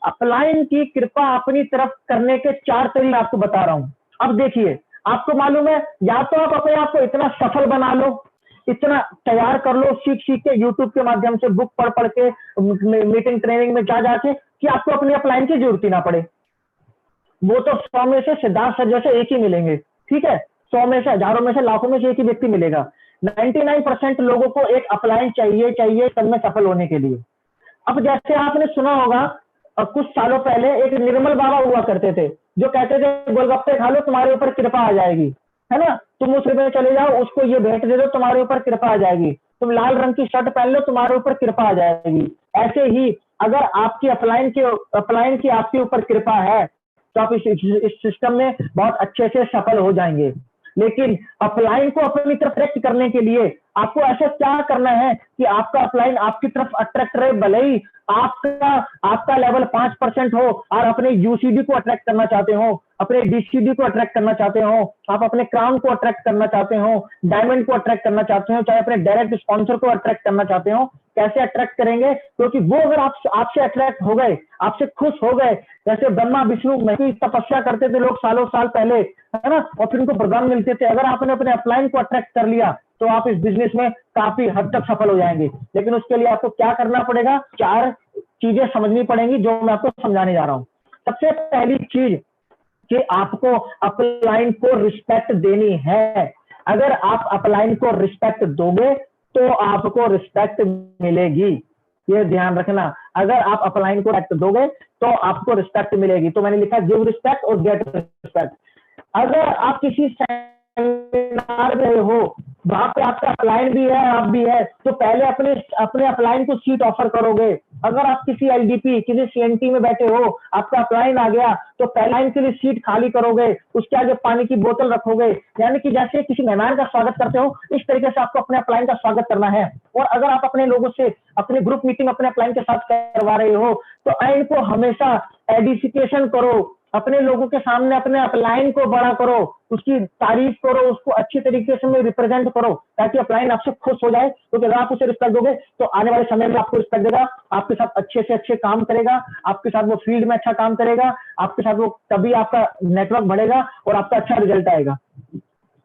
Speaker 2: अपलाइन की कृपा अपनी तरफ करने के 4 तरीके आपको बता रहा हूं। अब देखिए, आपको मालूम है, या तो आप अपने आप को इतना सफल बना लो, इतना तैयार कर लो सीख सीख के, यूट्यूब के माध्यम से, बुक पढ़ पढ़ के, मीटिंग ट्रेनिंग में जा जाके, कि आपको अपनी अपलाइन की जरूरत ही ना पड़े। वो तो 100 में से सिद्धार्थ सर जैसे एक ही मिलेंगे, ठीक है, 100 में से, हजारों में से, लाखों में से एक ही व्यक्ति मिलेगा। 99% लोगों को एक अपलाइन चाहिए सब में सफल होने के लिए। अब जैसे आपने सुना होगा, कुछ सालों पहले एक निर्मल बाबा हुआ करते थे, जो कहते थे गोलगप्पे खा लो तुम्हारे ऊपर कृपा आ जाएगी, है ना, तुम उस में चले जाओ, उसको ये भेंट दे दो, तुम्हारे ऊपर कृपा आ जाएगी, तुम लाल रंग की शर्ट पहन लो, तुम्हारे ऊपर कृपा आ जाएगी। ऐसे ही अगर आपकी अपलाइन की आपके ऊपर कृपा है, तो आप इस सिस्टम में बहुत अच्छे से सफल हो जाएंगे। लेकिन अपलाइन को अपनी तरफ अट्रैक्ट करने के लिए आपको ऐसा क्या करना है कि आपका अपलाइन आपकी तरफ अट्रैक्ट रहे। भले ही आपका लेवल 5% हो, और अपने यूसीडी को अट्रैक्ट करना चाहते हो, अपने डीसीडी को अट्रैक्ट करना चाहते हो, आप अपने क्राउन को अट्रैक्ट करना चाहते हो, डायमंड को अट्रैक्ट करना चाहते हो, चाहे अपने डायरेक्ट स्पॉन्सर को अट्रैक्ट करना चाहते हो, कैसे अट्रैक्ट करेंगे? क्योंकि वो अगर आपसे अट्रैक्ट हो गए, आपसे खुश हो गए, जैसे ब्रह्मा विष्णु की तपस्या करते थे लोग सालों साल पहले, है ना, और फिर उनको वरदान मिलते थे। अगर आपने अपने अपलाइन को अट्रैक्ट कर लिया, तो आप इस बिजनेस में काफी हद तक सफल हो जाएंगे। लेकिन उसके लिए आपको क्या करना पड़ेगा? 4 चीजें समझनी पड़ेंगी, जो मैं आपको समझाने जा रहा हूं। सबसे पहली चीज कि आपको अपलाइन को रिस्पेक्ट देनी है। अगर आप अपलाइन को रिस्पेक्ट दोगे, तो आपको रिस्पेक्ट मिलेगी, ये ध्यान रखना। अगर आप अपलाइन को रिस्पेक्ट दोगे, तो आपको रिस्पेक्ट मिलेगी। तो मैंने लिखा गिव रिस्पेक्ट और गेट रिस्पेक्ट। अगर आप किसी सेमिनार में हो, वहां पे आपका अपलाइन भी है, आप भी है, तो पहले अपने अपलाइन को सीट ऑफर करोगे। अगर आप किसी एलडीपी, किसी सीएनटी में बैठे हो, आपका अपलाइन आ गया, तो अपलाइन के लिए सीट खाली करोगे, उसके आगे पानी की बोतल रखोगे। यानी कि जैसे किसी मेहमान का स्वागत करते हो, इस तरीके से आपको अपने अपलाइन का स्वागत करना है। और अगर आप अपने लोगों से अपने ग्रुप मीटिंग अपने अपलाइन के साथ करवा रहे हो, तो आइन को हमेशा एडिफिकेशन करो, अपने लोगों के सामने अपने अपलाइन को बड़ा करो, उसकी तारीफ करो, उसको अच्छी तरीके से रिप्रेजेंट करो, ताकि अपलाइन आपसे खुश हो जाए। क्योंकि अगर आप उसे रिस्पेक्ट दोगे, तो आने वाले समय में आपको रिस्पेक्ट देगा, आपके साथ अच्छे से अच्छे काम करेगा, आपके साथ वो फील्ड में अच्छा काम करेगा, आपके साथ वो, तभी आपका नेटवर्क बढ़ेगा और आपका अच्छा रिजल्ट आएगा।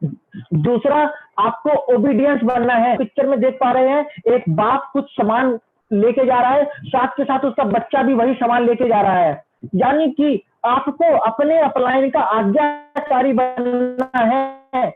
Speaker 2: दूसरा, आपको ओबीडियंस बनना है। पिक्चर में देख पा रहे हैं, एक बाप कुछ सामान लेके जा रहा है, साथ के साथ उसका बच्चा भी वही सामान लेके जा रहा है। यानी कि आपको अपने अपलाइन का आज्ञाकारी बनना है।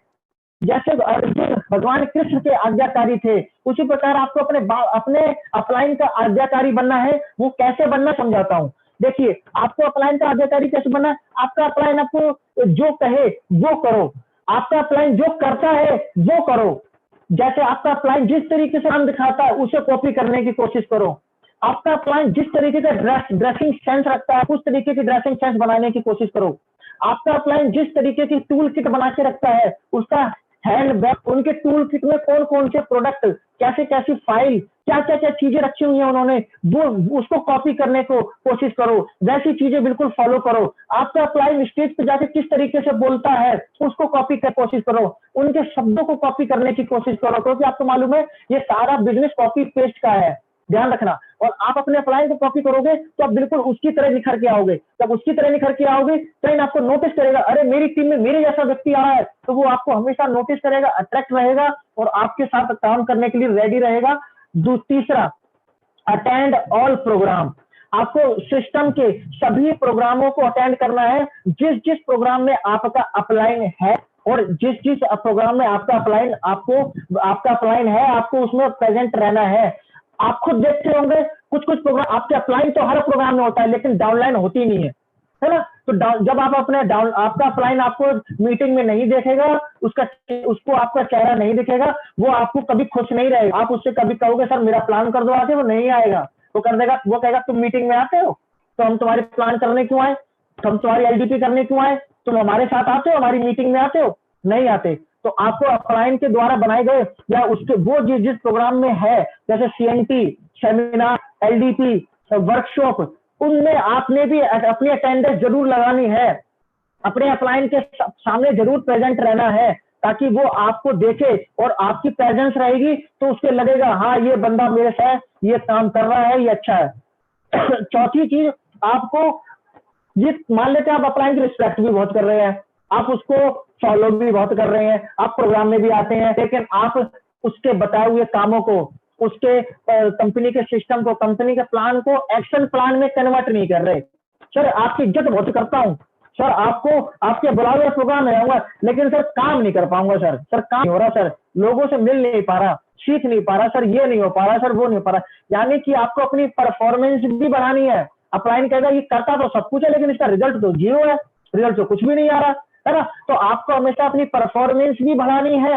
Speaker 2: जैसे अर्जुन भगवान कृष्ण के आज्ञाकारी थे, उसी प्रकार आपको अपने अपलाइन का आज्ञाकारी बनना है। वो कैसे बनना समझाता हूं। देखिए, आपको अपलाइन का आज्ञाकारी कैसे बनना है? आपका अपलाइन आपको जो कहे वो करो, आपका अपलाइन जो करता है वो करो। जैसे आपका अपलाइन जिस तरीके से काम दिखाता है, उसे कॉपी करने की कोशिश करो। आपका अपलाइन जिस तरीके का ड्रेसिंग सेंस रखता है, उस तरीके की ड्रेसिंग सेंस बनाने की कोशिश करो। आपका अपलाइन जिस तरीके की टूल किट बना के रखता है, उसका हैंड बैग, उनके टूल किट में कौन कौन से प्रोडक्ट, कैसे कैसी फाइल, क्या क्या क्या चीजें रखी हुई है उन्होंने, वो उसको कॉपी करने को कोशिश करो। वैसी चीजें बिल्कुल फॉलो करो। आपका अपलाइन स्टेज पे जाके किस तरीके से बोलता है, उसको कॉपी कर कोशिश करो। उनके शब्दों को कॉपी करने की कोशिश करो, क्योंकि आपको मालूम है ये सारा बिजनेस कॉपी पेस्ट का है, ध्यान रखना। और आप अपने अपलाइन को कॉपी करोगे, तो आप बिल्कुल उसकी तरह निखर के आओगे। जब उसकी तरह निखर के आओगे, क्लाइंट आपको नोटिस करेगा, अरे मेरी टीम में मेरे जैसा व्यक्ति आ रहा है, तो वो आपको हमेशा नोटिस करेगा, अट्रैक्ट रहेगा और आपके साथ काम करने के लिए रेडी रहेगा। तीसरा, अटेंड ऑल प्रोग्राम। आपको सिस्टम के सभी प्रोग्रामों को अटेंड करना है। जिस जिस प्रोग्राम में आपका अपलाइन है, और जिस जिस प्रोग्राम में आपका अपलाइन है, आपको उसमें प्रेजेंट रहना है। आप खुद देखते होंगे, कुछ कुछ प्रोग्राम आपके अपलाइन तो हर प्रोग्राम में होता है, लेकिन डाउनलाइन होती नहीं है ना। तो जब आप आपका अपलाइन आपको मीटिंग में नहीं देखेगा, उसको आपका चेहरा नहीं दिखेगा, वो आपको कभी खुश नहीं रहेगा। आप उससे कभी कहोगे सर मेरा प्लान कर दो आके, वो नहीं आएगा। वो कर देगा, वो कहेगा तुम मीटिंग में आते हो, तो हम तुम्हारे प्लान करने क्यों आए, हम तुम्हारी एलडीपी करने क्यों आए, तुम हमारे साथ आते हो, हमारी मीटिंग में आते हो? नहीं आते। तो आपको अपलाइन के द्वारा बनाए गए, या उसके वो जिस प्रोग्राम में है, जैसे सीएनटी, सेमिनार, एलडीपी, वर्कशॉप, उनमें आपने भी अपनी अटेंडेंस जरूर लगानी है। अपने अपलाइन के सामने जरूर प्रेजेंट रहना है, ताकि वो आपको देखे और आपकी प्रेजेंस रहेगी तो उसके लगेगा हाँ ये बंदा मेरे साथ ये काम कर रहा है, ये अच्छा है। चौथी चीज, आपको ये मान लेते हैं आप अपलाइन की रिस्पेक्ट भी बहुत कर रहे हैं, आप उसको फॉलो भी बहुत कर रहे हैं, आप प्रोग्राम में भी आते हैं, लेकिन आप उसके बताए हुए कामों को, उसके कंपनी के सिस्टम को, कंपनी के प्लान को एक्शन प्लान में कन्वर्ट नहीं कर रहे। सर आपकी इज्जत बहुत करता हूं सर, आपको आपके बुलाए हुए प्रोग्राम में रहूंगा, लेकिन सर काम नहीं कर पाऊंगा सर, काम नहीं हो रहा सर, लोगों से मिल नहीं पा रहा, सीख नहीं पा रहा सर, ये नहीं हो पा रहा सर, वो नहीं हो पा रहा। यानी कि आपको अपनी परफॉर्मेंस भी बढ़ानी है। अपलाइन कहेगा ये करता तो सब कुछ है, लेकिन इसका रिजल्ट तो जीरो है, रिजल्ट तो कुछ भी नहीं आ रहा है ना। तो आपको हमेशा अपनी परफॉर्मेंस भी बढ़ानी है।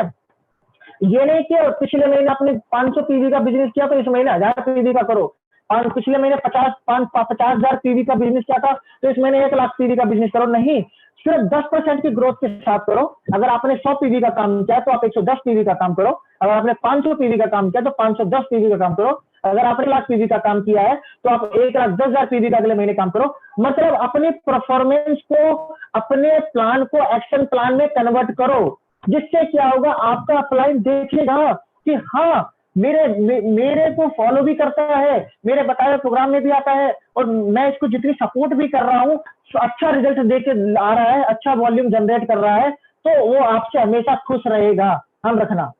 Speaker 2: ये नहीं कि पिछले महीने आपने 500 पीवी का बिजनेस किया तो इस महीने 1000 पीवी का करो, और पिछले महीने 50,000 पीवी का बिजनेस किया था तो इस महीने 1 लाख पीवी का बिजनेस करो। नहीं, सिर्फ 10% की ग्रोथ के साथ करो। अगर आपने 100 पीवी का काम किया तो आप 110 पीवी का काम करो, अगर आपने 500 पीवी का काम किया तो 510 पीवी का काम करो, अगर आपने 1 लाख पीवी का काम किया है तो आप 1,10,000 पीवी का अगले महीने काम करो। मतलब अपने परफॉर्मेंस को, अपने प्लान को एक्शन प्लान में कन्वर्ट करो, जिससे क्या होगा, आपका अपलाइन देखेगा कि हाँ मेरे को फॉलो भी करता है, मेरे बताए हुए प्रोग्राम में भी आता है, और मैं इसको जितनी सपोर्ट भी कर रहा हूँ, अच्छा रिजल्ट देके आ रहा है, अच्छा वॉल्यूम जनरेट कर रहा है, तो वो आपसे हमेशा खुश रहेगा। हम रखना,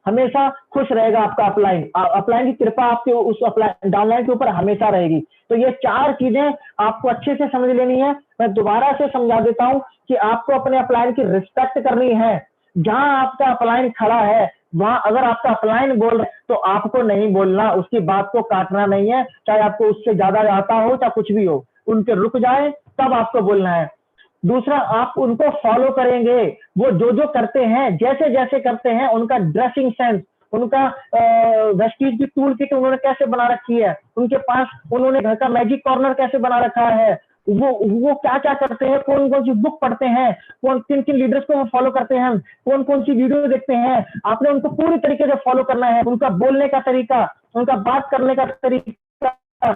Speaker 2: हमेशा खुश रहेगा आपका अपलाइन, अपलाइन की कृपा आपके उस अपलाइन डाउनलाइन के ऊपर हमेशा रहेगी। तो ये 4 चीजें आपको अच्छे से समझ लेनी है। मैं दोबारा से समझा देता हूं कि आपको अपने अपलाइन की रिस्पेक्ट करनी है। जहां आपका अपलाइन खड़ा है, वहां अगर आपका अपलाइन बोल रहे तो आपको नहीं बोलना, उसकी बात को काटना नहीं है, चाहे आपको उससे ज्यादा आता हो चाहे कुछ भी हो, उनके रुक जाए तब आपको बोलना है। दूसरा, आप उनको फॉलो करेंगे, वो जो जो करते हैं, जैसे जैसे करते हैं, उनका ड्रेसिंग सेंस, उनका वेस्टीज की टूल किट उन्होंने कैसे बना रखी है, उनके पास उन्होंने घर का मैजिक कॉर्नर कैसे बना रखा है, वो क्या क्या करते हैं, कौन कौन सी बुक पढ़ते हैं, कौन किन किन लीडर्स को वो फॉलो करते हैं, कौन कौन सी वीडियो देखते हैं, आपने उनको पूरी तरीके से फॉलो करना है। उनका बोलने का तरीका, उनका बात करने का तरीका,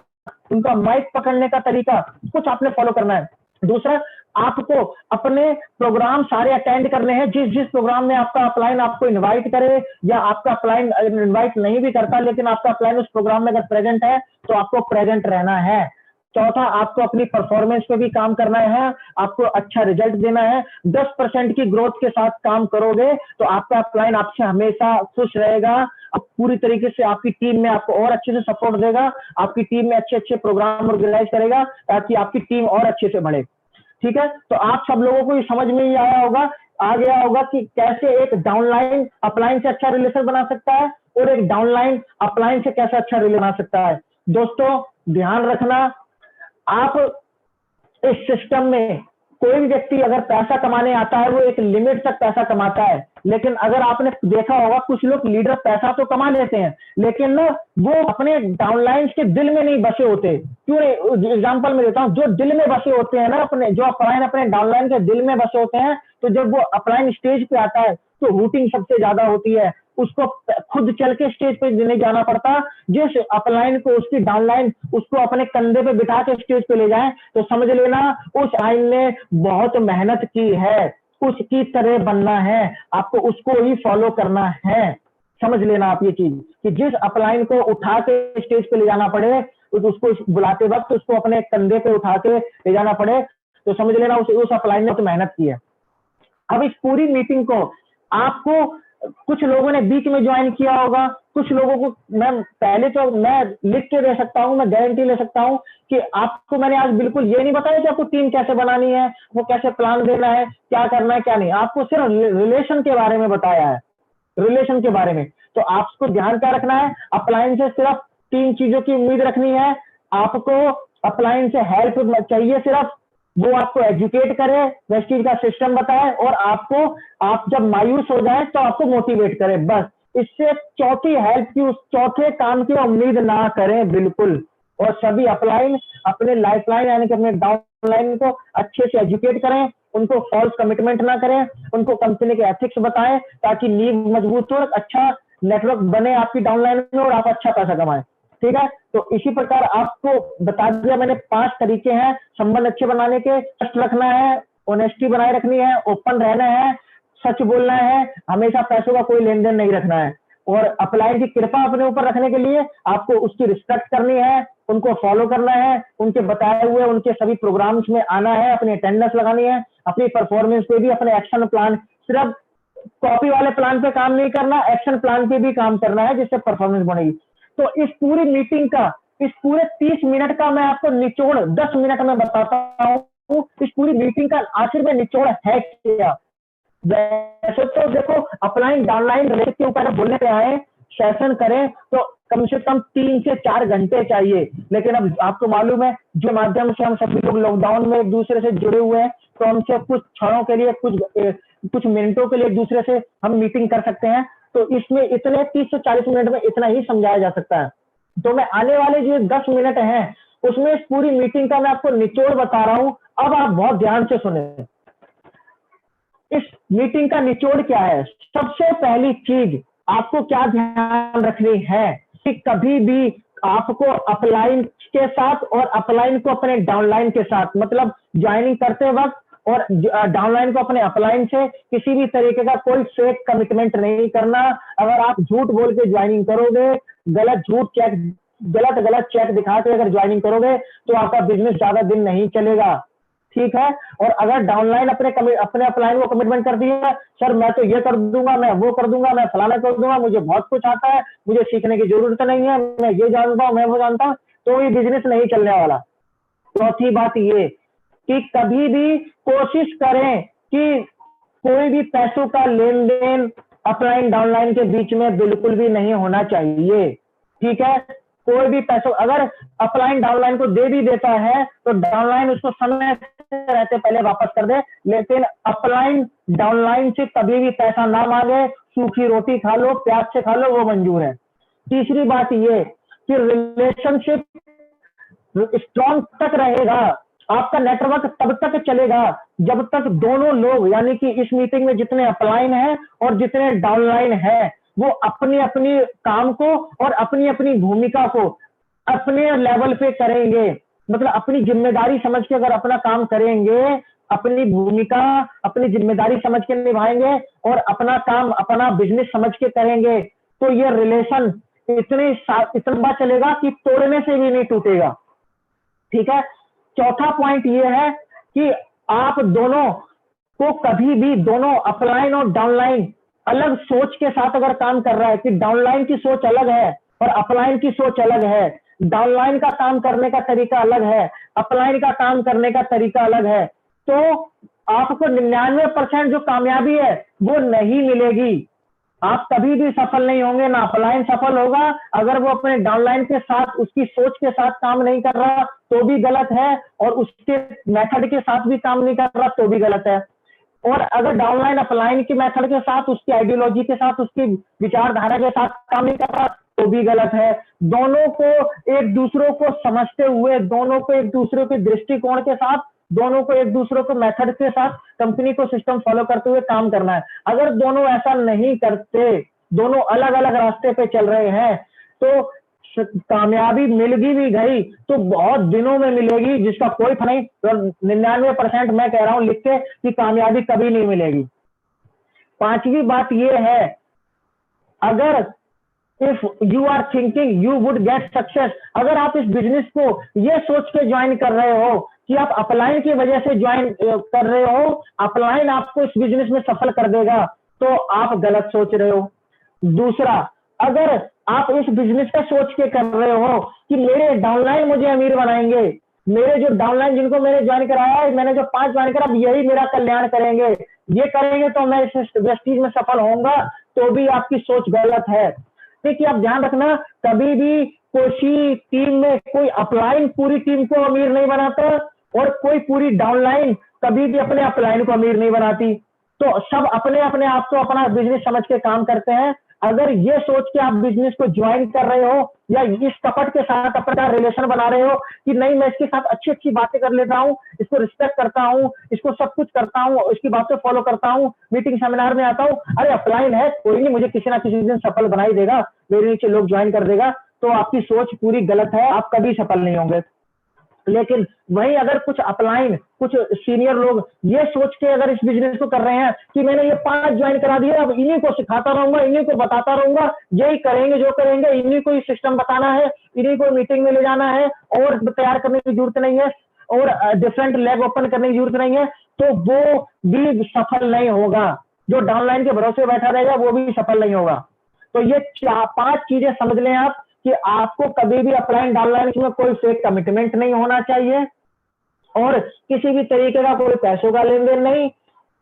Speaker 2: उनका माइक पकड़ने का तरीका, कुछ आपने फॉलो करना है। दूसरा, आपको अपने प्रोग्राम सारे अटेंड करने हैं। जिस जिस प्रोग्राम में आपका अपलाइन आपको इनवाइट करे, या आपका अपलाइन इनवाइट नहीं भी करता लेकिन आपका अपलाइन उस प्रोग्राम में अगर प्रेजेंट है तो आपको प्रेजेंट रहना है। चौथा, आपको अपनी परफॉर्मेंस पे भी काम करना है, आपको अच्छा रिजल्ट देना है। 10% की ग्रोथ के साथ काम करोगे तो आपका अपलाइन आपसे हमेशा खुश रहेगा, अब पूरी तरीके से आपकी टीम में आपको और अच्छे से सपोर्ट देगा, आपकी टीम में अच्छे अच्छे प्रोग्राम ऑर्गेनाइज करेगा ताकि आपकी टीम और अच्छे से बढ़े। ठीक है, तो आप सब लोगों को ये समझ में ही आया होगा, आ गया होगा कि कैसे एक डाउनलाइन अपलाइन से अच्छा रिलेशन बना सकता है और एक डाउनलाइन अपलाइन से कैसे अच्छा रिलेशन बना सकता है। दोस्तों ध्यान रखना, आप इस सिस्टम में कोई भी व्यक्ति अगर पैसा कमाने आता है वो एक लिमिट तक पैसा कमाता है, लेकिन अगर आपने देखा होगा कुछ लोग लीडर पैसा तो कमा लेते हैं लेकिन ना वो अपने डाउनलाइंस के दिल में नहीं बसे होते। क्यों नहीं, एग्जांपल में देता हूं, जो दिल में बसे होते हैं ना, अपने जो अपलाइन अपने डाउनलाइन के दिल में बसे होते हैं, तो जब वो अपलाइन स्टेज पे आता है तो हूटिंग सबसे ज्यादा होती है, उसको खुद चल के स्टेज पे नहीं जाना पड़ता। जिस अपलाइन को उसकी डाउनलाइन उसको अपने कंधे पे बिठा के स्टेज पे ले जाए तो समझ लेना उस लाइन ने बहुत मेहनत की है, उसकी तरह बनना है, आपको उसको ही फॉलो करना है। समझ लेना आप ये चीज कि जिस अपलाइन को उठा के स्टेज पे ले जाना पड़े, उसको बुलाते वक्त उसको अपने कंधे पे उठा के ले जाना पड़े, तो समझ लेना उस अपलाइन ने तो मेहनत की है। अब इस पूरी मीटिंग को आपको कुछ लोगों ने बीच में ज्वाइन किया होगा, कुछ लोगों को मैं पहले तो मैं लिख के दे सकता हूं, मैं गारंटी ले सकता हूं कि आपको मैंने आज बिल्कुल ये नहीं बताया कि आपको टीम कैसे बनानी है, वो कैसे प्लान देना है, क्या करना है क्या नहीं, आपको सिर्फ रिलेशन के बारे में बताया है, रिलेशन के बारे में। तो आपको ध्यान क्या रखना है, अपलाइन से सिर्फ 3 चीजों की उम्मीद रखनी है। आपको अपलाइन से हेल्प चाहिए, सिर्फ वो आपको एजुकेट करे, वेस्टीज का सिस्टम बताए, और आपको आप जब मायूस हो जाए तो आपको मोटिवेट करे, बस। इससे चौथी हेल्प की, उस चौथे काम की उम्मीद ना करें बिल्कुल। और सभी अपलाइन अपने लाइफलाइन यानी कि अपने डाउनलाइन को अच्छे से एजुकेट करें, उनको फॉल्स कमिटमेंट ना करें, उनको कंपनी के एथिक्स बताएं ताकि नींव मजबूत हो, अच्छा नेटवर्क बने आपकी डाउनलाइन में और आप अच्छा पैसा कमाएं। ठीक है, तो इसी प्रकार आपको बता दिया मैंने 5 तरीके हैं संबंध अच्छे बनाने के। ट्रस्ट रखना है, ऑनेस्टी बनाए रखनी है, ओपन रहना है, सच बोलना है, हमेशा पैसों का कोई लेन देन नहीं रखना है, और अपलाइन की कृपा अपने ऊपर रखने के लिए आपको उसकी रिस्पेक्ट करनी है, उनको फॉलो करना है, उनके बताए हुए उनके सभी प्रोग्राम्स में आना है, अपनी अटेंडेंस लगानी है, अपनी परफॉर्मेंस पे भी अपने एक्शन प्लान, सिर्फ कॉपी वाले प्लान पे काम नहीं करना, एक्शन प्लान पे भी काम करना है जिससे परफॉर्मेंस बनेगी। तो इस पूरी मीटिंग का, इस पूरे 30 मिनट का मैं आपको निचोड़ 10 मिनट में बताता हूँ, इस पूरी मीटिंग का आखिर में निचोड़ है क्या। वैसे तो देखो अपलाइन डाउनलाइन रिलेशन के ऊपर बोलने पे आए, सेशन करें तो कम से कम 3 से 4 घंटे चाहिए, लेकिन अब आपको मालूम है जो माध्यम से हम सभी लोग लॉकडाउन में एक दूसरे से जुड़े हुए हैं, तो हमसे कुछ क्षणों के लिए, कुछ मिनटों के लिए एक दूसरे से हम मीटिंग कर सकते हैं। तो इसमें इतने 30 से 40 मिनट में इतना ही समझाया जा सकता है। तो मैं आने वाले जो 10 मिनट हैं उसमें इस पूरी मीटिंग का मैं आपको निचोड़ बता रहा हूं। अब आप बहुत ध्यान से सुने, इस मीटिंग का निचोड़ क्या है। सबसे पहली चीज आपको क्या ध्यान रखनी है कि कभी भी आपको अपलाइन के साथ और अपलाइन को अपने डाउनलाइन के साथ, मतलब ज्वाइनिंग करते वक्त और डाउनलाइन को अपने अपलाइन से किसी भी तरीके का कोई फेक कमिटमेंट नहीं करना। अगर आप झूठ बोल के ज्वाइनिंग करोगे, गलत चेक दिखा के अगर ज्वाइनिंग करोगे तो आपका बिजनेस ज्यादा दिन नहीं चलेगा, ठीक है। और अगर डाउनलाइन अपने अपलाइन को कमिटमेंट कर दिया, सर मैं तो ये कर दूंगा, मैं वो कर दूंगा, मैं फलाना कर दूंगा, मुझे बहुत कुछ आता है, मुझे सीखने की जरूरत नहीं है, मैं ये जानता हूं, मैं वो जानता हूं, तो ये बिजनेस नहीं चलने वाला। चौथी बात ये कि कभी भी कोशिश करें कि कोई भी पैसों का लेन देन अपलाइन डाउनलाइन के बीच में बिल्कुल भी नहीं होना चाहिए, ठीक है। कोई भी पैसा अगर अपलाइन डाउनलाइन को दे भी देता है तो डाउनलाइन उसको समय से रहते पहले वापस कर दे, लेकिन अपलाइन डाउनलाइन से कभी भी पैसा ना मांगे। सूखी रोटी खा लो, प्याज से खा लो, वो मंजूर है। तीसरी बात ये कि रिलेशनशिप स्ट्रॉन्ग तक रहेगा, आपका नेटवर्क तब तक चलेगा जब तक दोनों लोग, यानी कि इस मीटिंग में जितने अपलाइन है और जितने डाउनलाइन है, वो अपनी अपनी काम को और अपनी अपनी भूमिका को अपने लेवल पे करेंगे। मतलब अपनी जिम्मेदारी समझ के अगर अपना काम करेंगे, अपनी भूमिका अपनी जिम्मेदारी समझ के निभाएंगे और अपना काम अपना बिजनेस समझ के करेंगे, तो ये रिलेशन इतना चलेगा कि तोड़ने से भी नहीं टूटेगा, ठीक है। चौथा पॉइंट ये है कि आप दोनों को कभी भी, दोनों अपलाइन और डाउनलाइन अलग सोच के साथ अगर काम कर रहा है कि डाउनलाइन की सोच अलग है और अपलाइन की सोच अलग है, डाउनलाइन का काम करने का तरीका अलग है, अपलाइन का काम करने का तरीका अलग है, तो आपको 99% जो कामयाबी है वो नहीं मिलेगी। आप कभी भी सफल नहीं होंगे, ना अपलाइन सफल होगा। अगर वो अपने डाउनलाइन के साथ उसकी सोच के साथ काम नहीं कर रहा तो भी गलत है, और उसके मेथड के साथ भी काम नहीं कर रहा तो भी गलत है। और अगर डाउनलाइन अपलाइन के मेथड के साथ, उसकी आइडियोलॉजी के साथ, उसकी विचारधारा के साथ काम नहीं कर रहा तो भी गलत है। दोनों को एक दूसरे को समझते हुए, दोनों को एक दूसरे के दृष्टिकोण के साथ, दोनों को एक दूसरे को मेथड के साथ, कंपनी को सिस्टम फॉलो करते हुए काम करना है। अगर दोनों ऐसा नहीं करते, दोनों अलग अलग रास्ते पे चल रहे हैं, तो कामयाबी मिल भी गई तो बहुत दिनों में मिलेगी, जिसका कोई फर्क नहीं। तो 99% मैं कह रहा हूं लिख के कि कामयाबी कभी नहीं मिलेगी। पांचवी बात यह है, अगर if you are thinking you would get success, अगर आप इस बिजनेस को ये सोच के ज्वाइन कर रहे हो कि आप अपलाइन की वजह से ज्वाइन कर रहे हो, अपलाइन आपको इस बिजनेस में सफल कर देगा, तो आप गलत सोच रहे हो। दूसरा, अगर आप इस बिजनेस का सोच के कर रहे हो कि मेरे डाउनलाइन मुझे अमीर बनाएंगे, मेरे जो डाउनलाइन जिनको मैंने ज्वाइन कराया है, मैंने जो 5 ज्वाइन करा, यही मेरा कल्याण करेंगे, ये करेंगे तो मैं इस वेस्टीज में सफल होऊंगा, तो भी आपकी सोच गलत है। देखिए आप ध्यान रखना, कभी भी कोई टीम में कोई अपलाइन पूरी टीम को अमीर नहीं बनाता और कोई पूरी डाउनलाइन कभी भी अपने अपलाइन को अमीर नहीं बनाती। तो सब अपने अपने आप को अपना बिजनेस समझ के काम करते हैं। अगर ये सोच के आप बिजनेस को ज्वाइन कर रहे हो या इस कपट के साथ अपना रिलेशन बना रहे हो कि नहीं मैं इसके साथ अच्छी अच्छी बातें कर लेता हूँ, इसको रिस्पेक्ट करता हूँ, इसको सब कुछ करता हूँ, इसकी बातें फॉलो करता हूँ, मीटिंग सेमिनार में आता हूँ, अरे अपलाइन है कोई नहीं, मुझे किसी ना किसी दिन सफल बना ही देगा, मेरे नीचे लोग ज्वाइन कर देगा, तो आपकी सोच पूरी गलत है, आप कभी सफल नहीं होंगे। लेकिन वही अगर कुछ अपलाइन, कुछ सीनियर लोग ये सोच के अगर इस बिजनेस को कर रहे हैं कि मैंने ये 5 ज्वाइन करा दिए, अब इन्हीं को सिखाता रहूंगा, इन्हीं को बताता रहूंगा, यही करेंगे जो करेंगे, इन्हीं को सिस्टम बताना है, इन्हीं को मीटिंग में ले जाना है, और तैयार करने की जरूरत नहीं है, और डिफरेंट लैब ओपन करने की जरूरत नहीं है, तो वो भी सफल नहीं होगा। जो डाउनलाइन के भरोसे बैठा रहेगा वो भी सफल नहीं होगा। तो ये 5 चीजें समझ लें आप कि आपको कभी भी अपलाइन डाउनलाइन में कोई फेक कमिटमेंट नहीं होना चाहिए, और किसी भी तरीके का कोई पैसों का लेन देन नहीं।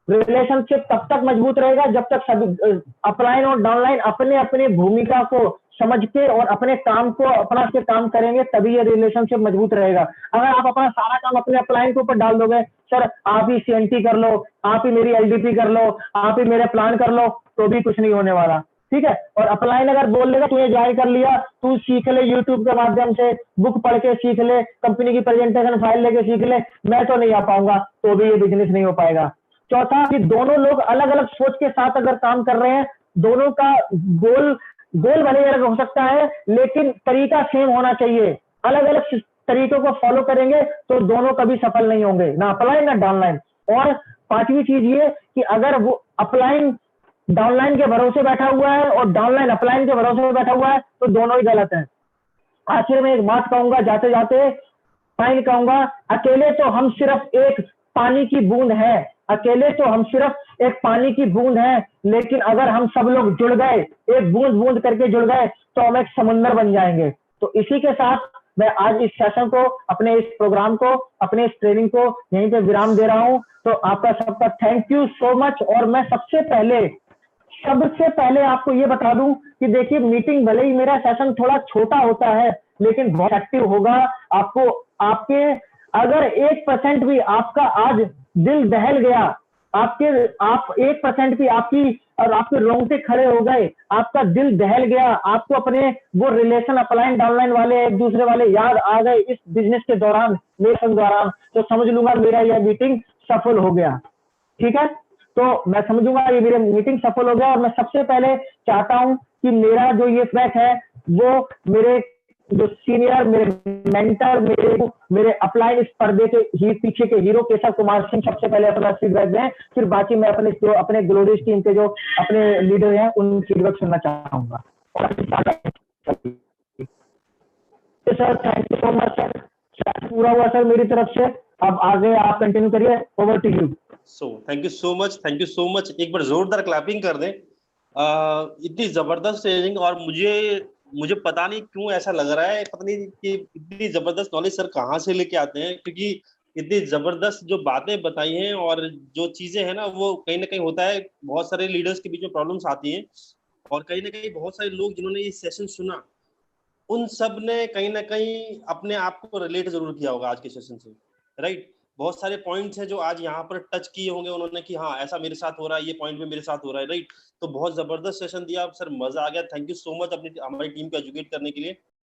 Speaker 2: रिलेशनशिप तब तक मजबूत रहेगा जब तक सभी अपलाइन और डाउनलाइन अपने अपने भूमिका को समझ के और अपने काम को अपना से काम करेंगे, तभी ये रिलेशनशिप मजबूत रहेगा। अगर आप अपना सारा काम अपने अपलाइन के ऊपर डाल दोगे, सर आप ही सीएनटी कर लो, आप ही मेरी एलडीपी कर लो, आप ही मेरे प्लान कर लो, तो भी कुछ नहीं होने वाला। ठीक है। और अपलाइन अगर बोल लेगा तू ये ज्वाइन कर लिया, तू सीख ले यूट्यूब के माध्यम से, बुक पढ़ के सीख ले, कंपनी की प्रेजेंटेशन फाइल लेके सीख ले, मैं तो नहीं आ पाऊंगा, तो भी ये बिजनेस नहीं हो पाएगा। चौथा कि दोनों लोग अलग अलग सोच के साथ अगर काम कर रहे हैं, दोनों का गोल भले अलग हो सकता है, लेकिन तरीका सेम होना चाहिए। अलग अलग तरीकों को फॉलो करेंगे तो दोनों कभी सफल नहीं होंगे, ना अपलाइन ना डाउनलाइन। और 5वीं चीज ये कि अगर वो अपलाइन डाउनलाइन के भरोसे बैठा हुआ है और डाउनलाइन अपलाइन के भरोसे बैठा हुआ है, तो दोनों ही गलत है। आखिर में एक बात कहूंगा जाते जाते, फाइन कहूंगा, अकेले तो हम सिर्फ एक पानी की बूंद है, अकेले तो हम सिर्फ एक पानी की बूंद है, लेकिन अगर हम सब लोग जुड़ गए, एक बूंद बूंद करके जुड़ गए, तो हम एक समुंदर बन जाएंगे। तो इसी के साथ मैं आज इस सेशन को, अपने इस प्रोग्राम को, अपने इस ट्रेनिंग को यहीं पे विराम दे रहा हूं। तो आपका सबका थैंक यू सो मच। और मैं सबसे पहले आपको ये बता दूं कि देखिए, मीटिंग भले ही मेरा सेशन थोड़ा छोटा होता है, लेकिन बहुत एक्टिव होगा। आपको आपके अगर 1% भी आपका आज दिल दहल गया, आप 1% भी आपके रोंगटे खड़े हो गए, आपका दिल दहल गया, आपको अपने वो रिलेशन अपलाइन डाउनलाइन वाले एक दूसरे वाले याद आ गए इस बिजनेस के दौरान, मेरे दौरान, तो समझ लूंगा मेरा यह मीटिंग सफल हो गया। ठीक है। तो मैं समझूंगा ये मेरी मीटिंग सफल हो गया। और मैं सबसे पहले चाहता हूं कि मेरा जो ये फीडबैक है, वो मेरे जो सीनियर, मेरे मेंटर, मेरे अपलाइन इस पर्दे के पीछे के हीरो केशव कुमार सिंह सबसे पहले अपना फीडबैक दें, फिर बाकी मैं अपने ग्लोरीज टीम के जो अपने लीडर हैं उन फीडबैक सुनना चाहूंगा। Sir thank you so much sir, पूरा हुआ सर मेरी तरफ से। अब आगे आप कंटिन्यू करिए, over to you.
Speaker 1: Thank you so much. एक बार जोरदार क्लैपिंग कर दें। इतनी जबरदस्त ट्रेनिंग, और मुझे पता नहीं क्यों ऐसा लग रहा है, पता नहीं कि इतनी जबरदस्त नॉलेज सर कहाँ से लेके आते हैं, क्योंकि इतनी जबरदस्त जो बातें बताई हैं और जो चीजें हैं ना, वो कहीं ना कहीं होता है बहुत सारे लीडर्स के बीच में प्रॉब्लम्स आती हैं, और कहीं ना कहीं बहुत सारे लोग जिन्होंने ये सेशन सुना, उन सब ने कहीं ना कहीं अपने आप को रिलेट जरूर किया होगा आज के सेशन से, राइट। बहुत सारे पॉइंट्स हैं जो आज यहाँ पर टच किए होंगे उन्होंने कि हाँ ऐसा मेरे साथ हो रहा है, ये पॉइंट भी मेरे साथ हो रहा है, राइट। तो बहुत जबरदस्त सेशन दिया सर, मजा आ गया। थैंक यू सो मच अपनी हमारी टीम को एजुकेट करने के लिए।